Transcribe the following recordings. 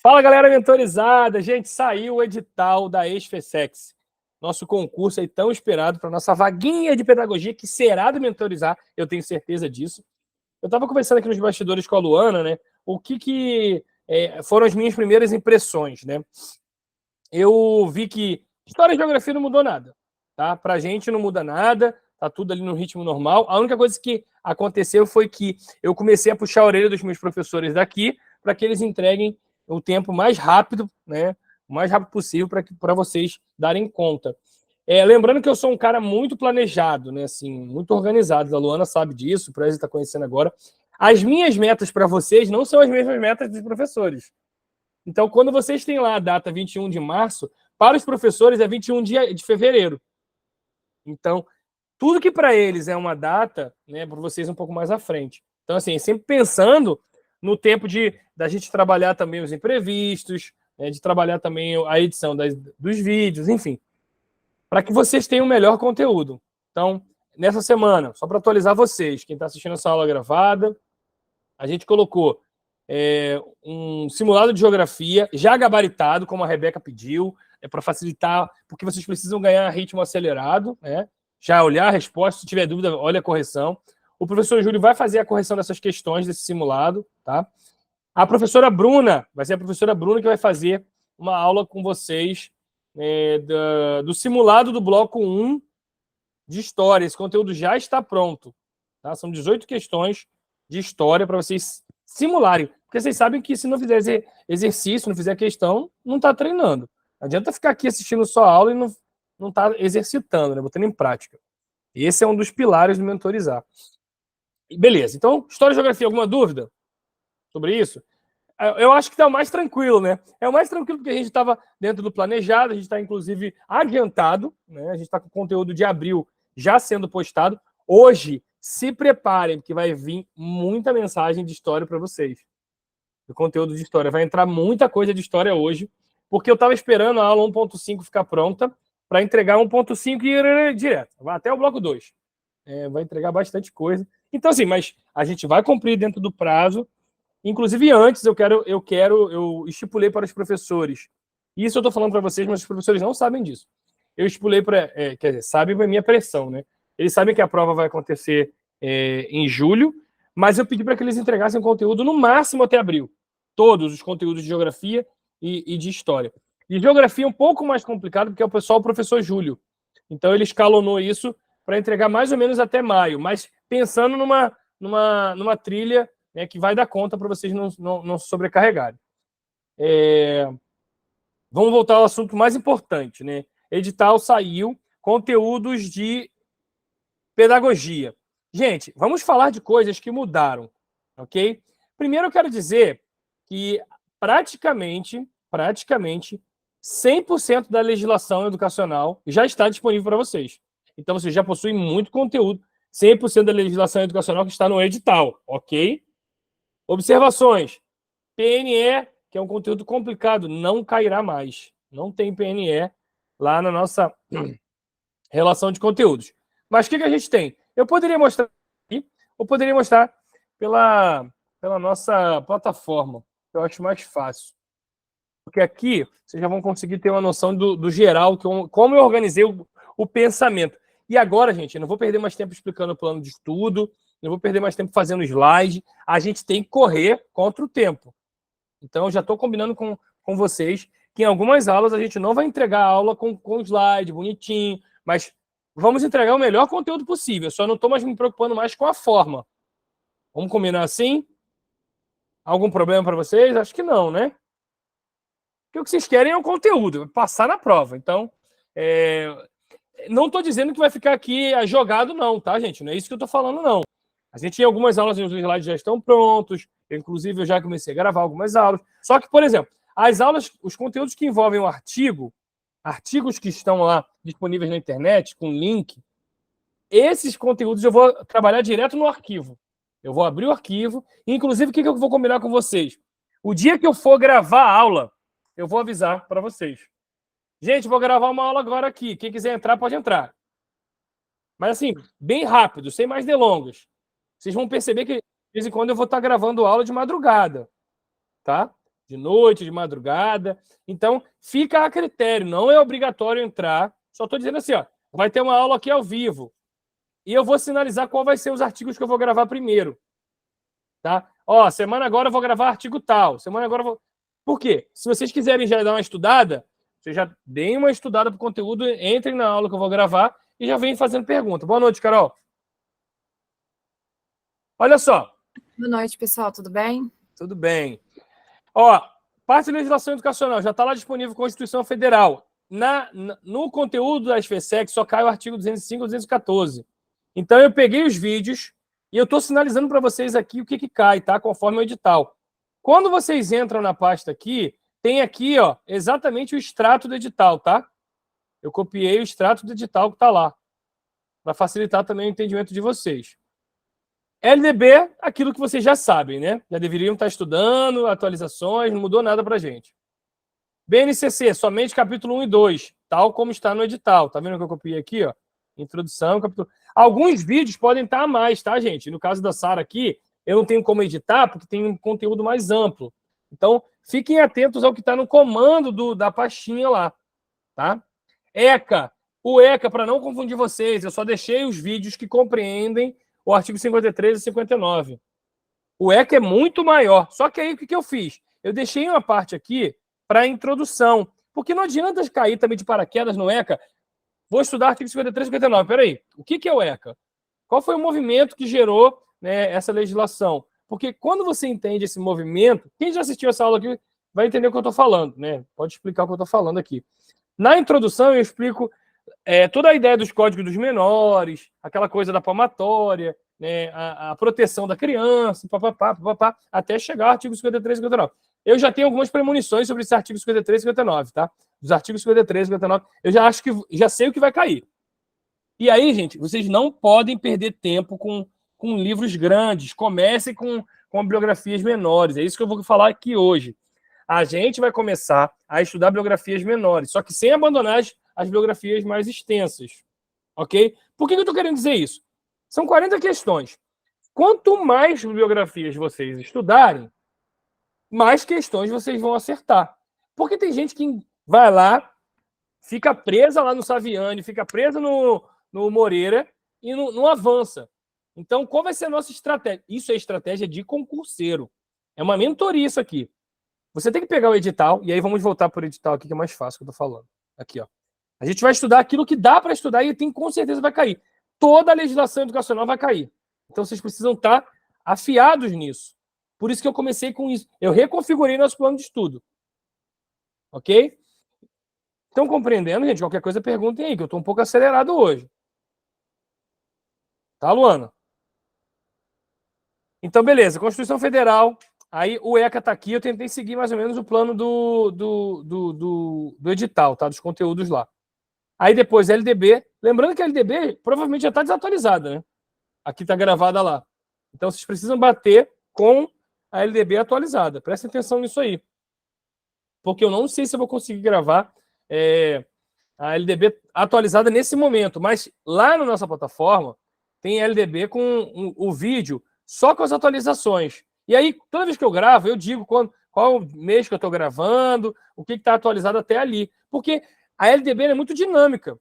Fala, galera mentorizada! Gente, saiu o edital da Exfesex, nosso concurso aí tão esperado para nossa vaguinha de pedagogia, que será do Mentorizar, eu tenho certeza disso. Eu estava conversando aqui nos bastidores com a Luana, né? O que foram as minhas primeiras impressões, né? Eu vi que história e geografia não mudou nada, tá? Pra gente não muda nada, tá tudo ali no ritmo normal. A única coisa que aconteceu foi que eu comecei a puxar a orelha dos meus professores daqui para que eles entreguem o tempo mais rápido, né? O mais rápido possível para vocês darem conta. Lembrando que eu sou um cara muito planejado, né? Assim, muito organizado. A Luana sabe disso, o Prezi está conhecendo agora. As minhas metas para vocês não são as mesmas metas dos professores. Então, quando vocês têm lá a data 21 de março, para os professores é 21 de fevereiro. Então, tudo que para eles é uma data, né, para vocês um pouco mais à frente. Então, assim, sempre pensando no tempo da gente trabalhar também os imprevistos, né, de trabalhar também a edição dos vídeos, enfim, para que vocês tenham o melhor conteúdo. Então, nessa semana, só para atualizar vocês, quem está assistindo essa aula gravada, a gente colocou um simulado de geografia já gabaritado, como a Rebeca pediu, para facilitar, porque vocês precisam ganhar ritmo acelerado, né? Já olhar a resposta, se tiver dúvida, olha a correção. O professor Júlio vai fazer a correção dessas questões desse simulado, tá? A professora Bruna, vai ser a professora Bruna que vai fazer uma aula com vocês do simulado do bloco 1 de história. Esse conteúdo já está pronto, tá? São 18 questões de história para vocês simularem. Porque vocês sabem que se não fizer exercício, não fizer questão, não está treinando. Não adianta ficar aqui assistindo só a aula e não está exercitando, né? Botando em prática. Esse é um dos pilares do Mentorizar. Beleza. Então, história e geografia, alguma dúvida sobre isso? Eu acho que está o mais tranquilo, né? É o mais tranquilo porque a gente estava dentro do planejado, a gente está, inclusive, adiantado, né? A gente está com o conteúdo de abril já sendo postado. Hoje, se preparem, porque vai vir muita mensagem de história para vocês. Do conteúdo de história. Vai entrar muita coisa de história hoje, porque eu estava esperando a aula 1.5 ficar pronta para entregar 1.5 e ir direto. Vai até o bloco 2. Vai entregar bastante coisa. Então, assim, mas a gente vai cumprir dentro do prazo. Inclusive, antes, eu estipulei para os professores. Isso eu estou falando para vocês, mas os professores não sabem disso. Eu estipulei quer dizer, sabem a minha pressão, né? Eles sabem que a prova vai acontecer em julho, mas eu pedi para que eles entregassem o conteúdo no máximo até abril. Todos os conteúdos de geografia e de história. E geografia é um pouco mais complicado, porque é o professor Júlio. Então, ele escalonou isso para entregar mais ou menos até maio, mas pensando numa trilha, né, que vai dar conta para vocês não se sobrecarregarem. Vamos voltar ao assunto mais importante, né? Edital saiu, conteúdos de pedagogia. Gente, vamos falar de coisas que mudaram, ok? Primeiro eu quero dizer que praticamente 100% da legislação educacional já está disponível para vocês. Então, vocês já possuem muito conteúdo, 100% da legislação educacional que está no edital, ok? Observações. PNE, que é um conteúdo complicado, não cairá mais. Não tem PNE lá na nossa relação de conteúdos. Mas o que a gente tem? Eu poderia mostrar aqui, ou poderia mostrar pela nossa plataforma. Eu acho mais fácil. Porque aqui vocês já vão conseguir ter uma noção do geral, como eu organizei o pensamento. E agora, gente, eu não vou perder mais tempo explicando o plano de estudo, não vou perder mais tempo fazendo slide. A gente tem que correr contra o tempo. Então, eu já estou combinando com vocês que em algumas aulas a gente não vai entregar a aula com slide bonitinho, mas vamos entregar o melhor conteúdo possível. Eu só não estou mais me preocupando mais com a forma. Vamos combinar assim? Algum problema para vocês? Acho que não, né? Porque o que vocês querem é o conteúdo, passar na prova. Então, não estou dizendo que vai ficar aqui jogado, não, tá, gente? Não é isso que eu estou falando, não. A gente, em algumas aulas, os slides já estão prontos. Inclusive, eu já comecei a gravar algumas aulas. Só que, por exemplo, as aulas, os conteúdos que envolvem o artigo, artigos que estão lá disponíveis na internet, com link, esses conteúdos eu vou trabalhar direto no arquivo. Eu vou abrir o arquivo. Inclusive, o que eu vou combinar com vocês? O dia que eu for gravar a aula, eu vou avisar para vocês. Gente, vou gravar uma aula agora aqui. Quem quiser entrar, pode entrar. Mas assim, bem rápido, sem mais delongas. Vocês vão perceber que, de vez em quando, eu vou estar gravando aula de madrugada. Tá? de noite, de madrugada. Então, fica a critério, não é obrigatório entrar. Só estou dizendo assim, ó, vai ter uma aula aqui ao vivo. E eu vou sinalizar qual vai ser os artigos que eu vou gravar primeiro. Tá? Ó, semana agora eu vou gravar artigo tal. Semana agora eu vou... Por quê? Se vocês quiserem já dar uma estudada, vocês já deem uma estudada para o conteúdo, entrem na aula que eu vou gravar e já vem fazendo pergunta. Boa noite, Carol. Olha só. Boa noite, pessoal. Tudo bem? Tudo bem. Ó, parte de legislação educacional já está lá disponível Constituição Federal. No conteúdo da SFSEC só cai o artigo 205 e 214. Então eu peguei os vídeos e eu estou sinalizando para vocês aqui o que cai, tá? Conforme o edital. Quando vocês entram na pasta aqui, tem aqui, ó, exatamente o extrato do edital, tá? Eu copiei o extrato do edital que está lá, para facilitar também o entendimento de vocês. LDB, aquilo que vocês já sabem, né? Já deveriam estar estudando, atualizações, não mudou nada para a gente. BNCC, somente capítulo 1 e 2, tal como está no edital. Tá vendo que eu copiei aqui, ó? Introdução, capítulo... Alguns vídeos podem estar a mais, tá, gente? No caso da Sara aqui, eu não tenho como editar, porque tem um conteúdo mais amplo. Então, fiquem atentos ao que está no comando da pastinha lá, tá? ECA. O ECA, para não confundir vocês, eu só deixei os vídeos que compreendem o artigo 53 e 59. O ECA é muito maior. Só que aí, o que eu fiz? Eu deixei uma parte aqui para a introdução. Porque não adianta cair também de paraquedas no ECA. Vou estudar artigo 53 e 59. Peraí, o que é o ECA? Qual foi o movimento que gerou, né, essa legislação? Porque quando você entende esse movimento, quem já assistiu essa aula aqui vai entender o que eu estou falando, né? Pode explicar o que eu estou falando aqui. Na introdução, eu explico toda a ideia dos códigos dos menores, aquela coisa da palmatória, né, a proteção da criança, papapá, até chegar ao artigo 53 e 59. Eu já tenho algumas premonições sobre esse artigo 53 e 59, tá? Dos artigos 53 e 59, eu já acho que já sei o que vai cair. E aí, gente, vocês não podem perder tempo com livros grandes. Comecem com bibliografias menores. É isso que eu vou falar aqui hoje. A gente vai começar a estudar biografias menores, só que sem abandonar as biografias mais extensas. Ok? Por que eu estou querendo dizer isso? São 40 questões. Quanto mais biografias vocês estudarem, mais questões vocês vão acertar. Porque tem gente que vai lá, fica presa lá no Saviani, fica presa no Moreira e não avança. Então, qual vai ser a nossa estratégia? Isso é estratégia de concurseiro. É uma mentoria isso aqui. Você tem que pegar o edital, e aí vamos voltar para o edital aqui, que é mais fácil que eu estou falando. Aqui, ó. A gente vai estudar aquilo que dá para estudar e com certeza vai cair. Toda a legislação educacional vai cair. Então, vocês precisam estar afiados nisso. Por isso que eu comecei com isso. Eu reconfigurei nosso plano de estudo. Ok? Estão compreendendo, gente? Qualquer coisa, perguntem aí, que eu estou um pouco acelerado hoje. Tá, Luana? Então, beleza. Constituição Federal. Aí o ECA está aqui. Eu tentei seguir mais ou menos o plano do edital, tá? Dos conteúdos lá. Aí depois LDB. Lembrando que a LDB provavelmente já está desatualizada, né? Aqui está gravada lá. Então, vocês precisam bater com a LDB atualizada. Prestem atenção nisso aí. Porque eu não sei se eu vou conseguir gravar a LDB atualizada nesse momento. Mas lá na nossa plataforma tem LDB com o vídeo só com as atualizações. E aí, toda vez que eu gravo, eu digo qual mês que eu estou gravando, o que está atualizado até ali. Porque a LDB é muito dinâmica.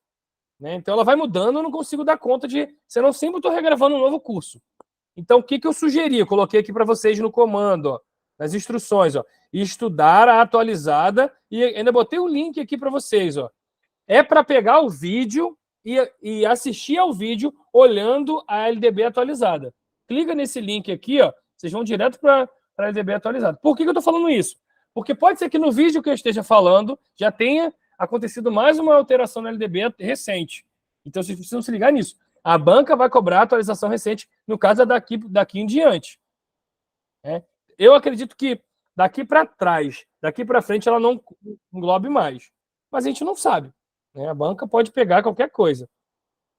Né? Então, ela vai mudando, eu não consigo dar conta de... Senão, eu sempre estou regravando um novo curso. Então, o que eu sugeri? Eu coloquei aqui para vocês no comando, ó, nas instruções. Ó, estudar a atualizada. E ainda botei o link aqui para vocês. Ó. É para pegar o vídeo e assistir ao vídeo olhando a LDB atualizada. Clica nesse link aqui, ó, vocês vão direto para a LDB atualizada. Por que eu estou falando isso? Porque pode ser que no vídeo que eu esteja falando já tenha acontecido mais uma alteração na LDB recente. Então, vocês precisam se ligar nisso. A banca vai cobrar atualização recente, no caso é daqui em diante. Eu acredito que daqui para trás, daqui para frente, ela não englobe mais. Mas a gente não sabe. Né? A banca pode pegar qualquer coisa.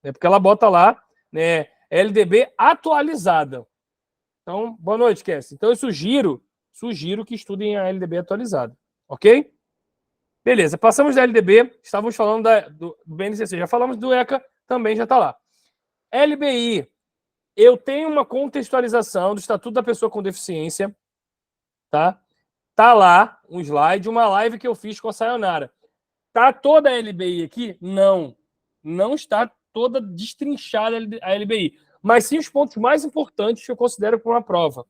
Né? Porque ela bota lá, né, LDB atualizada. Então, boa noite, Cassie. Então, eu sugiro que estudem a LDB atualizada. Ok? Beleza, passamos da LDB, estávamos falando do BNCC, já falamos do ECA, também já está lá. LBI, eu tenho uma contextualização do Estatuto da Pessoa com Deficiência, tá? Tá lá um slide, uma live que eu fiz com a Sayonara. Tá toda a LBI aqui? Não. Não está toda destrinchada a LBI. Mas sim os pontos mais importantes que eu considero para uma prova.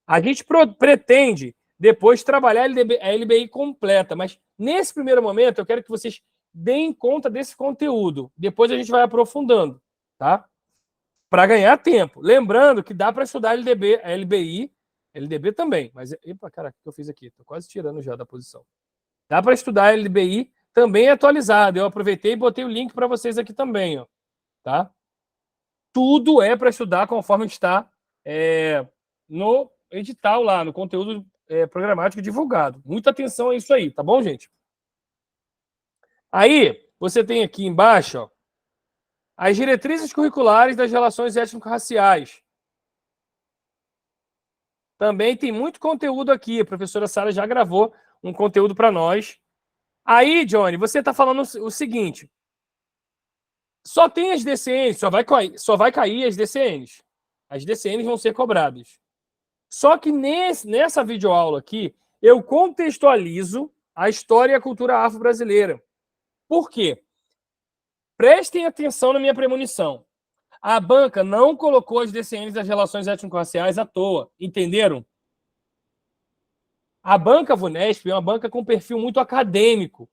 A gente pretende depois trabalhar a LBI completa, mas nesse primeiro momento eu quero que vocês deem conta desse conteúdo. Depois a gente vai aprofundando, tá? Para ganhar tempo. Lembrando que dá para estudar a LBI, LDB também, mas... Epa, caraca, o que eu fiz aqui? Estou quase tirando já da posição. Dá para estudar a LBI também atualizado. Eu aproveitei e botei o link para vocês aqui também, ó, tá? Tudo é para estudar conforme está no edital lá, no conteúdo programático divulgado. Muita atenção a isso aí, tá bom, gente? Aí, você tem aqui embaixo, ó, as diretrizes curriculares das relações étnico-raciais. Também tem muito conteúdo aqui. A professora Sara já gravou um conteúdo para nós. Aí, Johnny, você está falando o seguinte: só tem as DCNs, só vai cair as DCNs. As DCNs vão ser cobradas. Só que nessa videoaula aqui, eu contextualizo a história e a cultura afro-brasileira. Por quê? Prestem atenção na minha premonição. A banca não colocou as DCNs das relações étnico-raciais à toa. Entenderam? A banca VUNESP é uma banca com perfil muito acadêmico.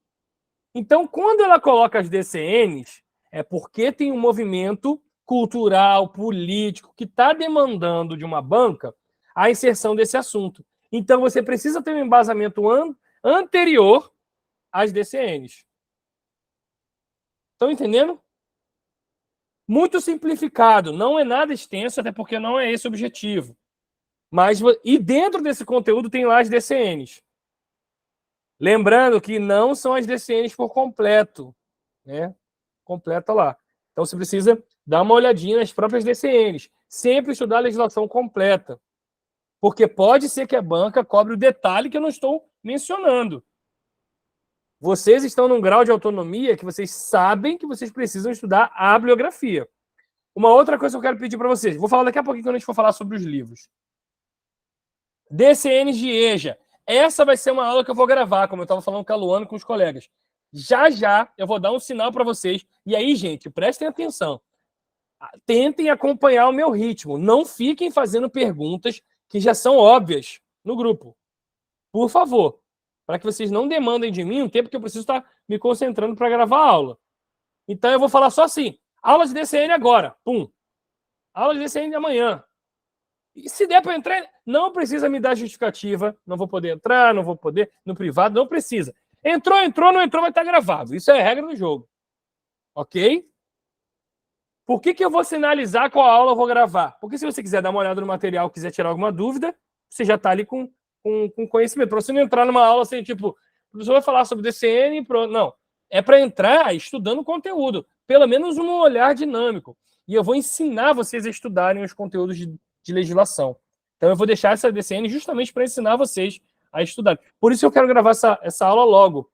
Então, quando ela coloca as DCNs, é porque tem um movimento cultural, político, que está demandando de uma banca a inserção desse assunto. Então, você precisa ter um embasamento anterior às DCNs. Estão entendendo? Muito simplificado, não é nada extenso, até porque não é esse o objetivo. E dentro desse conteúdo tem lá as DCNs. Lembrando que não são as DCNs por completo, né? Completa lá. Então você precisa dar uma olhadinha nas próprias DCNs. Sempre estudar a legislação completa. Porque pode ser que a banca cobre o detalhe que eu não estou mencionando. Vocês estão num grau de autonomia que vocês sabem que vocês precisam estudar a bibliografia. Uma outra coisa que eu quero pedir para vocês, vou falar daqui a pouquinho quando a gente for falar sobre os livros. DCNs de EJA. Essa vai ser uma aula que eu vou gravar, como eu estava falando com a Luana, com os colegas. Já eu vou dar um sinal para vocês. E aí, gente, prestem atenção. Tentem acompanhar o meu ritmo. Não fiquem fazendo perguntas que já são óbvias no grupo. Por favor. Para que vocês não demandem de mim um tempo que eu preciso estar me concentrando para gravar a aula. Então, eu vou falar só assim. Aula de DCN agora. Pum. Aula de DCN de amanhã. E se der para entrar, não precisa me dar justificativa. Não vou poder entrar, não vou poder. No privado, não precisa. Entrou, não entrou, vai estar gravado. Isso é a regra do jogo. Ok? Por que eu vou sinalizar qual aula eu vou gravar? Porque se você quiser dar uma olhada no material, quiser tirar alguma dúvida, você já está ali com conhecimento. Para você não entrar numa aula assim, tipo, o professor vai falar sobre DCN, não. É para entrar estudando conteúdo. Pelo menos um olhar dinâmico. E eu vou ensinar vocês a estudarem os conteúdos de legislação. Então eu vou deixar essa DCN justamente para ensinar vocês a estudar. Por isso eu quero gravar essa aula logo.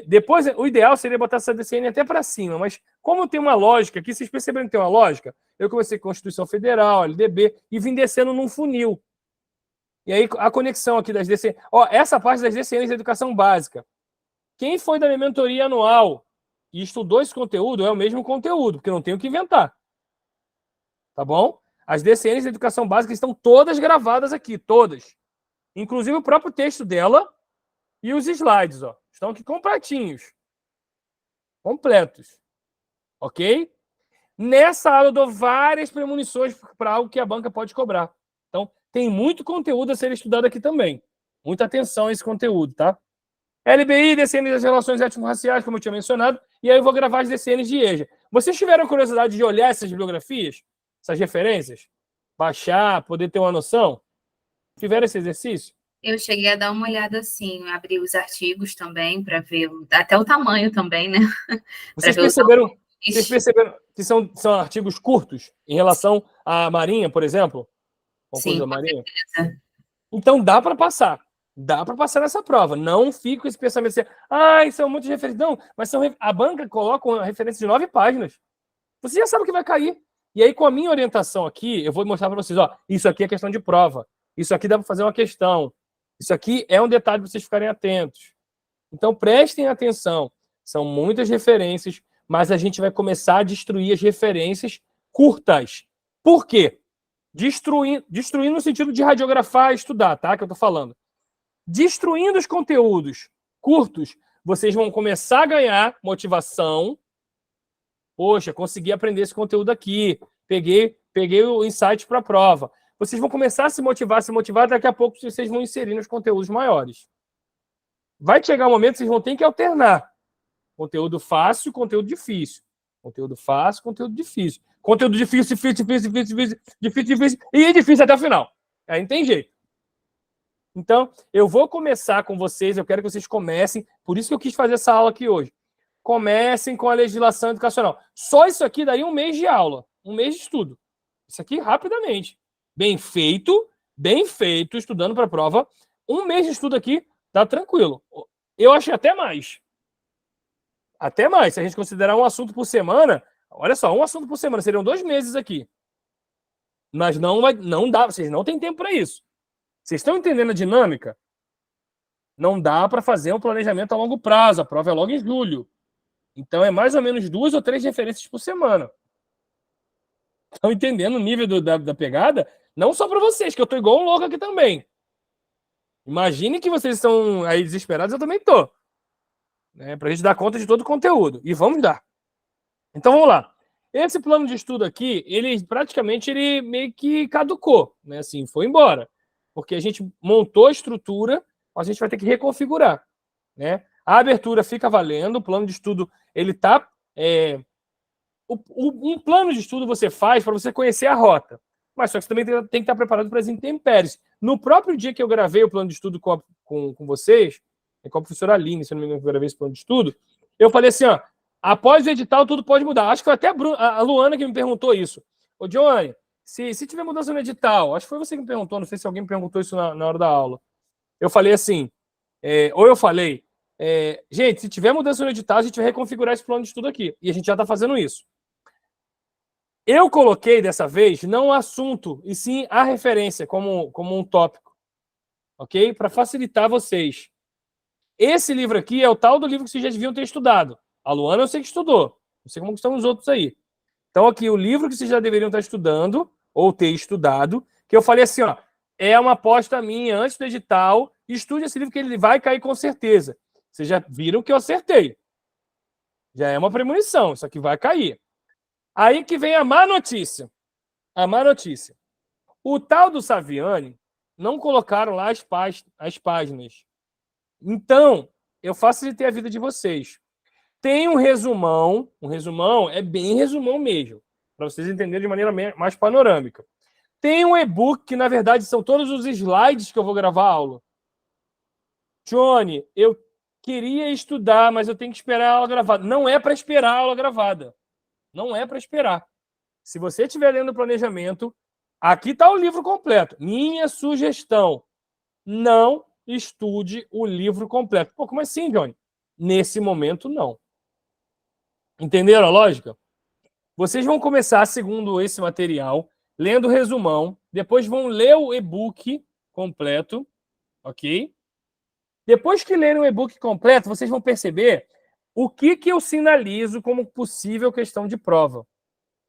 Depois, o ideal seria botar essa DCN até para cima, mas como tem uma lógica aqui, vocês perceberam que tem uma lógica? Eu comecei com Constituição Federal, LDB, e vim descendo num funil. E aí a conexão aqui das DCN... essa parte das DCNs de educação básica. Quem foi da minha mentoria anual e estudou esse conteúdo é o mesmo conteúdo, porque eu não tenho que inventar. Tá bom? As DCNs de educação básica estão todas gravadas aqui, todas. Inclusive o próprio texto dela e os slides, ó. Estão aqui completinhos. Completos. Ok? Nessa aula eu dou várias premonições para algo que a banca pode cobrar. Então, tem muito conteúdo a ser estudado aqui também. Muita atenção a esse conteúdo, tá? LBI, DCN das relações étnico-raciais, como eu tinha mencionado, e aí eu vou gravar as DCNs de EJA. Vocês tiveram curiosidade de olhar essas bibliografias? Essas referências? Baixar, poder ter uma noção? Tiveram esse exercício? Eu cheguei a dar uma olhada assim, abri os artigos também para ver até o tamanho também, né? Vocês perceberam que são artigos curtos em relação à Marinha, por exemplo? Sim, da Marinha? Então dá para passar. Dá para passar nessa prova. Não fique com esse pensamento assim, são muitas referências. Não, mas a banca coloca uma referência de 9 páginas. Você já sabe o que vai cair. E aí, com a minha orientação aqui, eu vou mostrar para vocês, isso aqui é questão de prova. Isso aqui dá para fazer uma questão. Isso aqui é um detalhe para vocês ficarem atentos. Então, prestem atenção. São muitas referências, mas a gente vai começar a destruir as referências curtas. Por quê? Destruir no sentido de radiografar e estudar, tá? Que eu tô falando. Destruindo os conteúdos curtos, vocês vão começar a ganhar motivação. Poxa, consegui aprender esse conteúdo aqui. Peguei o insight para a prova. Vocês vão começar a se motivar, daqui a pouco vocês vão inserir nos conteúdos maiores. Vai chegar um momento que vocês vão ter que alternar. Conteúdo fácil, conteúdo difícil. Conteúdo fácil, conteúdo difícil. Conteúdo difícil e difícil até o final. Aí não tem jeito. Então, eu vou começar com vocês, eu quero que vocês comecem, por isso que eu quis fazer essa aula aqui hoje. Comecem com a legislação educacional. Só isso aqui daria um mês de aula, um mês de estudo. Isso aqui rapidamente. Bem feito, estudando para a prova. Um mês de estudo aqui, tá tranquilo. Eu achei até mais. Até mais. Se a gente considerar um assunto por semana, olha só, um assunto por semana, seriam 2 meses aqui. Mas não dá, vocês não têm tempo para isso. Vocês estão entendendo a dinâmica? Não dá para fazer um planejamento a longo prazo. A prova é logo em julho. Então é mais ou menos 2 ou 3 referências por semana. Estão entendendo o nível da pegada? Não só para vocês, que eu estou igual um louco aqui também. Imagine que vocês estão aí desesperados, eu também estou. Para a gente dar conta de todo o conteúdo. E vamos dar. Então vamos lá. Esse plano de estudo aqui, ele meio que caducou. Né? Assim, foi embora. Porque a gente montou a estrutura, mas a gente vai ter que reconfigurar. Né? A abertura fica valendo, o plano de estudo, ele está... Um plano de estudo você faz para você conhecer a rota. Mas só que você também tem que estar preparado para as intempéries. No próprio dia que eu gravei o plano de estudo com vocês, com a professora Aline, se eu não me engano, que eu gravei esse plano de estudo, eu falei assim, ó, após o edital, tudo pode mudar. Acho que foi até a Luana que me perguntou isso. Ô, Johnny, se tiver mudança no edital, acho que foi você que me perguntou, não sei se alguém me perguntou isso na hora da aula. Eu falei assim, gente, se tiver mudança no edital, a gente vai reconfigurar esse plano de estudo aqui. E a gente já está fazendo isso. Eu coloquei dessa vez não o assunto, e sim a referência como um tópico. Ok? Para facilitar vocês. Esse livro aqui é o tal do livro que vocês já deviam ter estudado. A Luana eu sei que estudou. Não sei como estão os outros aí. Então aqui o livro que vocês já deveriam estar estudando, ou ter estudado, que eu falei assim, ó, é uma aposta minha antes do edital, estude esse livro que ele vai cair com certeza. Vocês já viram que eu acertei. Já é uma premonição, isso aqui vai cair. Aí que vem a má notícia. A má notícia. O tal do Saviani não colocaram lá as páginas. Então, eu facilitei a vida de vocês. Tem um resumão é bem resumão mesmo, para vocês entenderem de maneira mais panorâmica. Tem um e-book que, na verdade, são todos os slides que eu vou gravar a aula. Johnny, eu queria estudar, mas eu tenho que esperar a aula gravada. Não é para esperar a aula gravada. Não é para esperar. Se você estiver lendo o planejamento, aqui está o livro completo. Minha sugestão, não estude o livro completo. Pô, como assim, Johnny? Nesse momento, não. Entenderam a lógica? Vocês vão começar, segundo esse material, lendo o resumão, depois vão ler o e-book completo, ok? Depois que lerem o e-book completo, vocês vão perceber o que eu sinalizo como possível questão de prova.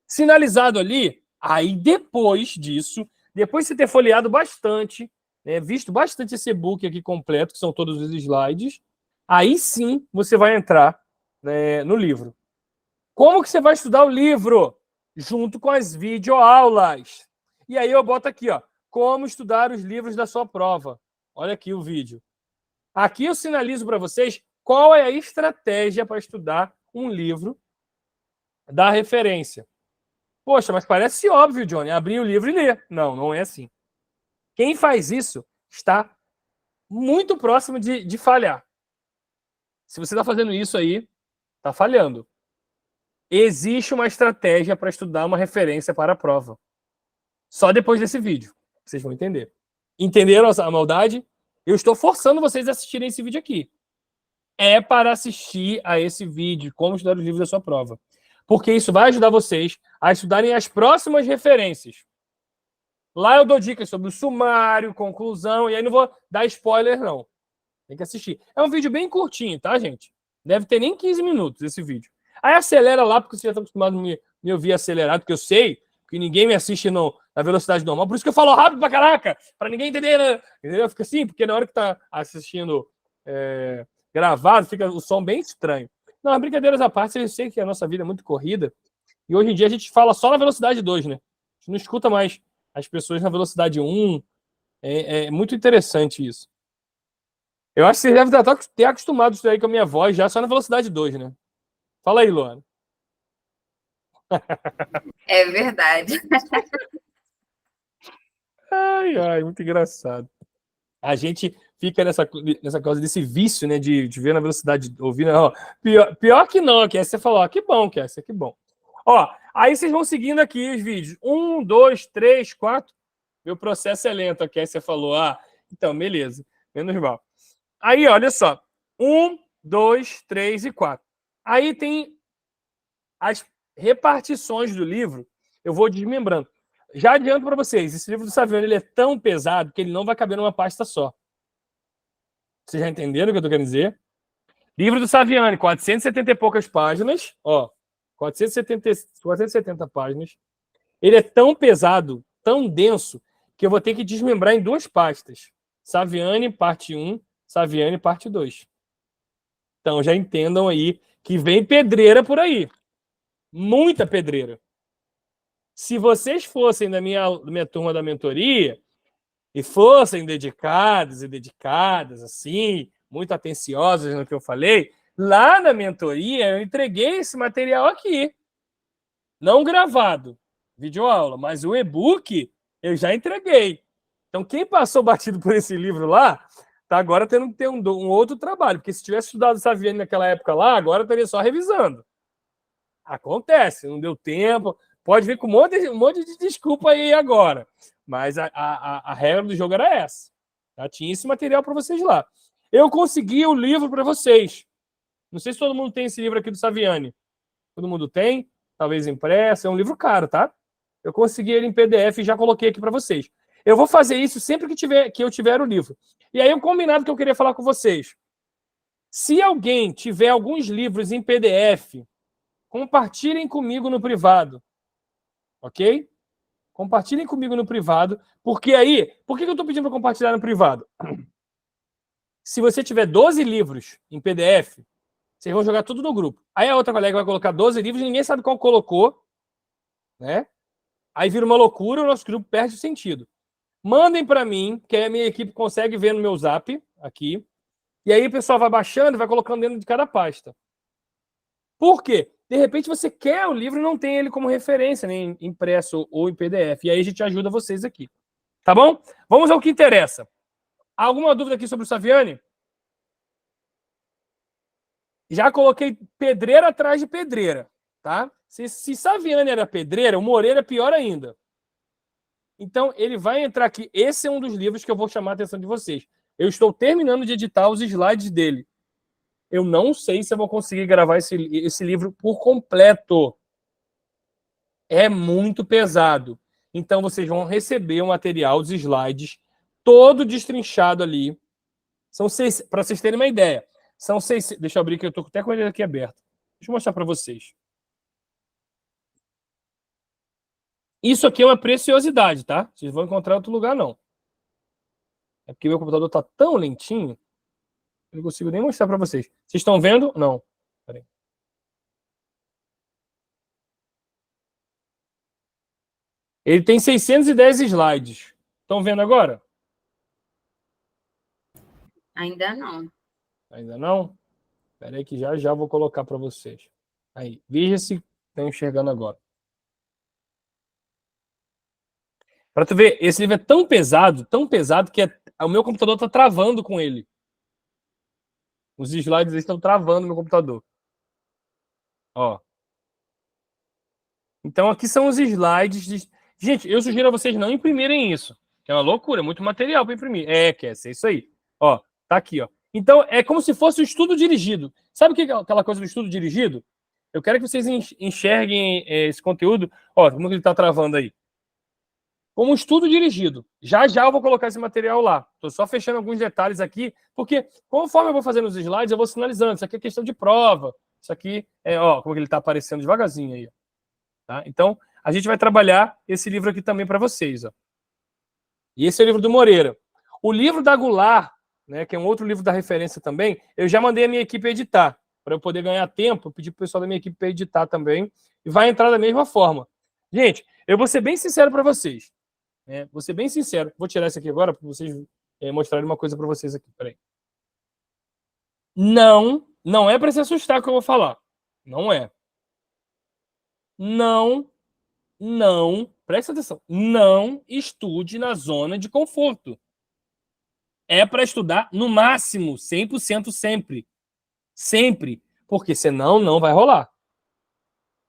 Sinalizado ali, aí depois disso, depois de você ter folheado bastante, visto bastante esse e-book aqui completo, que são todos os slides, aí sim você vai entrar no livro. Como que você vai estudar o livro? Junto com as videoaulas. E aí eu boto aqui, ó, como estudar os livros da sua prova. Olha aqui o vídeo. Aqui eu sinalizo para vocês qual é a estratégia para estudar um livro da referência. Poxa, mas parece óbvio, Johnny, abrir o livro e ler. Não, não é assim. Quem faz isso está muito próximo de falhar. Se você está fazendo isso aí, está falhando. Existe uma estratégia para estudar uma referência para a prova. Só depois desse vídeo. Vocês vão entender. Entenderam a maldade? Eu estou forçando vocês a assistirem esse vídeo aqui. É para assistir a esse vídeo, como estudar os livros da sua prova. Porque isso vai ajudar vocês a estudarem as próximas referências. Lá eu dou dicas sobre o sumário, conclusão, e aí não vou dar spoiler, não. Tem que assistir. É um vídeo bem curtinho, tá, gente? Deve ter nem 15 minutos esse vídeo. Aí acelera lá, porque você já está acostumado a me ouvir acelerado, porque eu sei que ninguém me assiste na velocidade normal. Por isso que eu falo rápido pra caraca, pra ninguém entender, né? Entendeu? Fica assim, porque na hora que tá assistindo gravado, fica o som bem estranho. Não, brincadeiras à parte, eu sei que a nossa vida é muito corrida, e hoje em dia a gente fala só na velocidade 2, né? A gente não escuta mais as pessoas na velocidade 1. É muito interessante isso. Eu acho que você deve ter acostumado isso aí com a minha voz já só na velocidade 2, né? Fala aí, Luana. É verdade. Ai, muito engraçado. A gente fica nessa coisa desse vício, né? De ver na velocidade, ouvir. Ó, pior que não, que você falou, ó, que bom, que bom. Ó, aí vocês vão seguindo aqui os vídeos. 1, 2, 3, 4. Meu processo é lento, aqui. Aí você falou, então, beleza. Menos mal. Aí, olha só. 1, 2, 3 e 4. Aí tem as repartições do livro. Eu vou desmembrando. Já adianto para vocês, esse livro do Saviano ele é tão pesado que ele não vai caber numa pasta só. Vocês já entenderam o que eu estou querendo dizer? Livro do Saviani, 470 e poucas páginas. Ó, 470 páginas. Ele é tão pesado, tão denso, que eu vou ter que desmembrar em 2 pastas. Saviani, parte 1, Saviani, parte 2. Então, já entendam aí que vem pedreira por aí. Muita pedreira. Se vocês fossem da minha turma da mentoria e fossem dedicados e dedicadas, assim, muito atenciosas no que eu falei, lá na mentoria eu entreguei esse material aqui. Não gravado, videoaula, mas o e-book eu já entreguei. Então, quem passou batido por esse livro lá, tá agora tendo que ter um outro trabalho, porque se tivesse estudado Saviani naquela época lá, agora eu estaria só revisando. Acontece, não deu tempo, pode vir com um monte de desculpa aí agora, mas a regra do jogo era essa. Já tinha esse material para vocês lá. Eu consegui o livro para vocês. Não sei se todo mundo tem esse livro aqui do Saviani. Todo mundo tem? Talvez impresso. É um livro caro, tá? Eu consegui ele em PDF e já coloquei aqui para vocês. Eu vou fazer isso sempre que eu tiver o livro. E aí, o combinado que eu queria falar com vocês. Se alguém tiver alguns livros em PDF, compartilhem comigo no privado. Ok? Compartilhem comigo no privado. Porque aí... Por que eu estou pedindo para compartilhar no privado? Se você tiver 12 livros em PDF, vocês vão jogar tudo no grupo. Aí a outra colega vai colocar 12 livros e ninguém sabe qual colocou, né? Aí vira uma loucura, o nosso grupo perde o sentido. Mandem para mim, que aí a minha equipe consegue ver no meu zap, aqui. E aí o pessoal vai baixando e vai colocando dentro de cada pasta. Por quê? De repente você quer o livro e não tem ele como referência, nem impresso ou em PDF. E aí a gente ajuda vocês aqui. Tá bom? Vamos ao que interessa. Alguma dúvida aqui sobre o Saviani? Já coloquei pedreira atrás de pedreira, tá? Se Saviani era pedreira, o Moreira é pior ainda. Então, ele vai entrar aqui. Esse é um dos livros que eu vou chamar a atenção de vocês. Eu estou terminando de editar os slides dele. Eu não sei se eu vou conseguir gravar esse livro por completo. É muito pesado. Então, vocês vão receber o material, os slides, todo destrinchado ali. São 6, para vocês terem uma ideia. São 6. Deixa eu abrir que eu estou até com ele aqui aberto. Deixa eu mostrar para vocês. Isso aqui é uma preciosidade, tá? Vocês vão encontrar em outro lugar, não. É porque meu computador está tão lentinho, eu não consigo nem mostrar para vocês. Vocês estão vendo? Não. Peraí. Ele tem 610 slides. Estão vendo agora? Ainda não. Ainda não? Espera aí que já vou colocar para vocês. Aí, veja se estão enxergando agora. Para tu ver, esse livro é tão pesado que o meu computador está travando com ele. Os slides estão travando no meu computador. Ó. Então aqui são os slides. Gente, eu sugiro a vocês não imprimirem isso. Que é uma loucura, é muito material para imprimir. Quer ser isso aí. Ó, tá aqui, ó. Então é como se fosse o estudo dirigido. Sabe o que é aquela coisa do estudo dirigido? Eu quero que vocês enxerguem esse conteúdo. Ó, como ele está travando aí. como um estudo dirigido. Já já eu vou colocar esse material lá. Estou só fechando alguns detalhes aqui, porque conforme eu vou fazendo os slides, eu vou sinalizando. Isso aqui é questão de prova. Isso aqui é, ó, como ele está aparecendo devagarzinho aí. Tá? Então, a gente vai trabalhar esse livro aqui também para vocês. Ó. E esse é o livro do Moreira. O livro da Goulart, né, que é um outro livro da referência também, eu já mandei a minha equipe editar. Para eu poder ganhar tempo, eu pedi para o pessoal da minha equipe para editar também. E vai entrar da mesma forma. Gente, eu vou ser bem sincero para vocês. Vou ser bem sincero. Vou tirar isso aqui agora para vocês mostrarem uma coisa para vocês aqui. Peraí. Não é para se assustar que eu vou falar. Não é. Não, presta atenção. Não estude na zona de conforto. É para estudar no máximo 100% sempre. Sempre. Porque senão não vai rolar.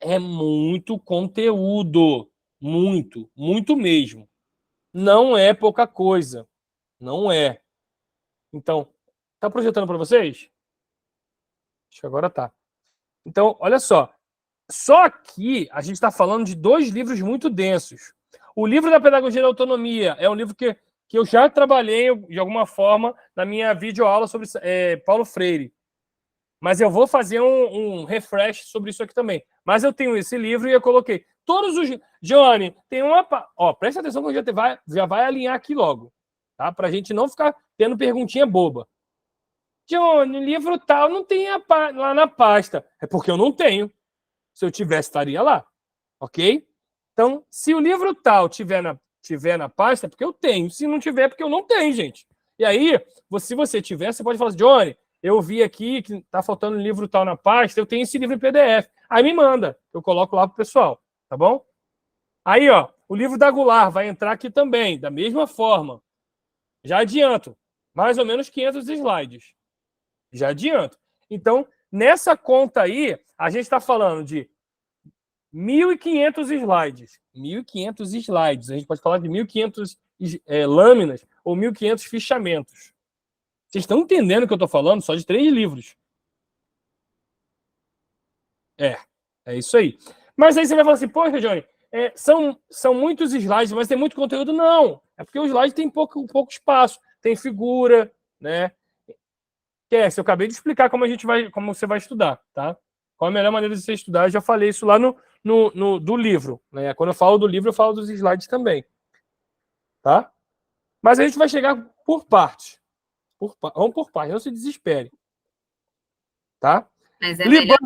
É muito conteúdo. Muito, muito mesmo. Não é pouca coisa. Não é. Então, tá projetando para vocês? Acho que agora tá. Então, olha só. Só que a gente está falando de 2 livros muito densos. O livro da Pedagogia da Autonomia é um livro que eu já trabalhei, de alguma forma, na minha videoaula sobre Paulo Freire. Mas eu vou fazer um refresh sobre isso aqui também. Mas eu tenho esse livro e eu coloquei todos os... Johnny, tem uma... Ó, presta atenção que já vai alinhar aqui logo. Tá? Para a gente não ficar tendo perguntinha boba. Johnny, livro tal não tem lá na pasta. É porque eu não tenho. Se eu tivesse, estaria lá. Ok? Então, se o livro tal tiver na pasta, é porque eu tenho. Se não tiver, é porque eu não tenho, gente. E aí, se você tiver, você pode falar assim, Johnny, eu vi aqui que tá faltando um livro tal na pasta, eu tenho esse livro em PDF. Aí me manda, eu coloco lá pro pessoal, tá bom? Aí, ó, o livro da Goulart vai entrar aqui também, da mesma forma. Já adianto, mais ou menos 500 slides. Já adianto. Então, nessa conta aí, a gente está falando de 1.500 slides. 1.500 slides. A gente pode falar de 1.500 lâminas ou 1.500 fichamentos. Vocês estão entendendo o que eu estou falando? Só de 3 livros. É isso aí. Mas aí você vai falar assim, poxa, Johnny, são muitos slides, mas tem muito conteúdo? Não. É porque o slide tem pouco espaço. Tem figura, né? Eu acabei de explicar como você vai estudar, tá? Qual a melhor maneira de você estudar? Eu já falei isso lá do livro, né? Quando eu falo do livro, eu falo dos slides também, tá? Mas a gente vai chegar por partes. Vamos por partes, não se desespere, tá? Mas é melhor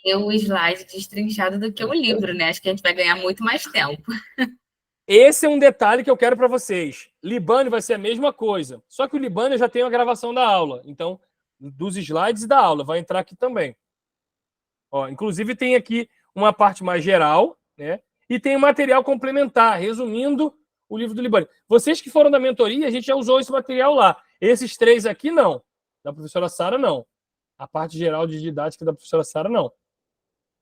ter o slide destrinchado do que o livro, né? Acho que a gente vai ganhar muito mais tempo. Esse é um detalhe que eu quero para vocês. Libânio vai ser a mesma coisa. Só que o Libânio já tem a gravação da aula. Então, dos slides e da aula. Vai entrar aqui também. Ó, inclusive, tem aqui uma parte mais geral, né? E tem um material complementar, resumindo o livro do Libânio. Vocês que foram da mentoria, a gente já usou esse material lá. Esses 3 aqui, não. Da professora Sara, não. A parte geral de didática da professora Sara, não.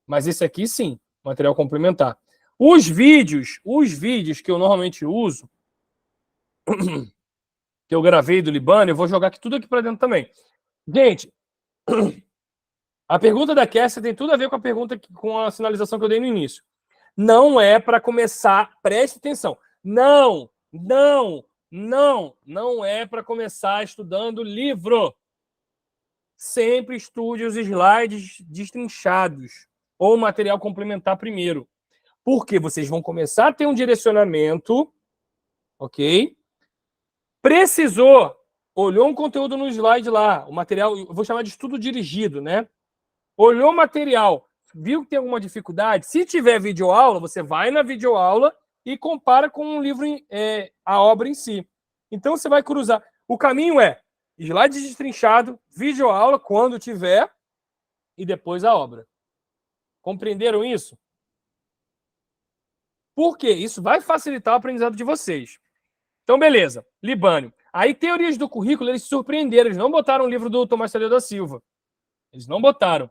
Mas esse aqui, sim. Material complementar. Os vídeos que eu normalmente uso, que eu gravei do Libânio, eu vou jogar tudo aqui para dentro também. Gente, a pergunta da Kessia tem tudo a ver com a pergunta, com a sinalização que eu dei no início. Não é para começar, preste atenção, não é para começar estudando livro. Sempre estude os slides destrinchados ou material complementar primeiro. Porque vocês vão começar a ter um direcionamento, ok? Precisou, olhou um conteúdo no slide lá, o material, eu vou chamar de estudo dirigido, né? Olhou o material, viu que tem alguma dificuldade? Se tiver videoaula, você vai na videoaula e compara com um livro, a obra em si. Então, você vai cruzar. O caminho é slide destrinchado, videoaula, quando tiver, e depois a obra. Compreenderam isso? Por quê? Isso vai facilitar o aprendizado de vocês. Então, beleza. Libânio. Aí, teorias do currículo, eles se surpreenderam. Eles não botaram o livro do Tomás Tadeu da Silva. Eles não botaram.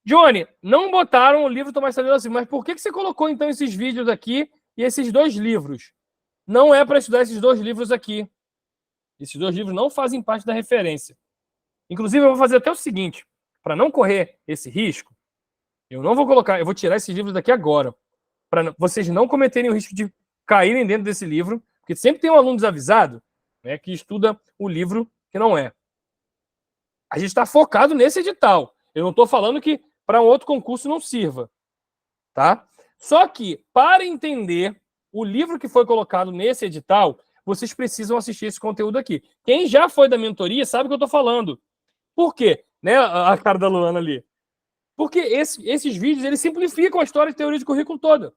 Johnny, não botaram o livro do Tomás Tadeu da Silva. Mas por que você colocou, então, esses vídeos aqui e esses 2 livros? Não é para estudar esses 2 livros aqui. Esses 2 livros não fazem parte da referência. Inclusive, eu vou fazer até o seguinte. Para não correr esse risco, eu não vou colocar... Eu vou tirar esses livros daqui agora. Para vocês não cometerem o risco de caírem dentro desse livro, porque sempre tem um aluno desavisado, né, que estuda o livro que não é. A gente está focado nesse edital. Eu não estou falando que para um outro concurso não sirva, tá? Só que, para entender o livro que foi colocado nesse edital, vocês precisam assistir esse conteúdo aqui. Quem já foi da mentoria sabe o que eu estou falando. Por quê? Né, a cara da Luana ali. Porque esses vídeos, eles simplificam a história de teoria de currículo toda.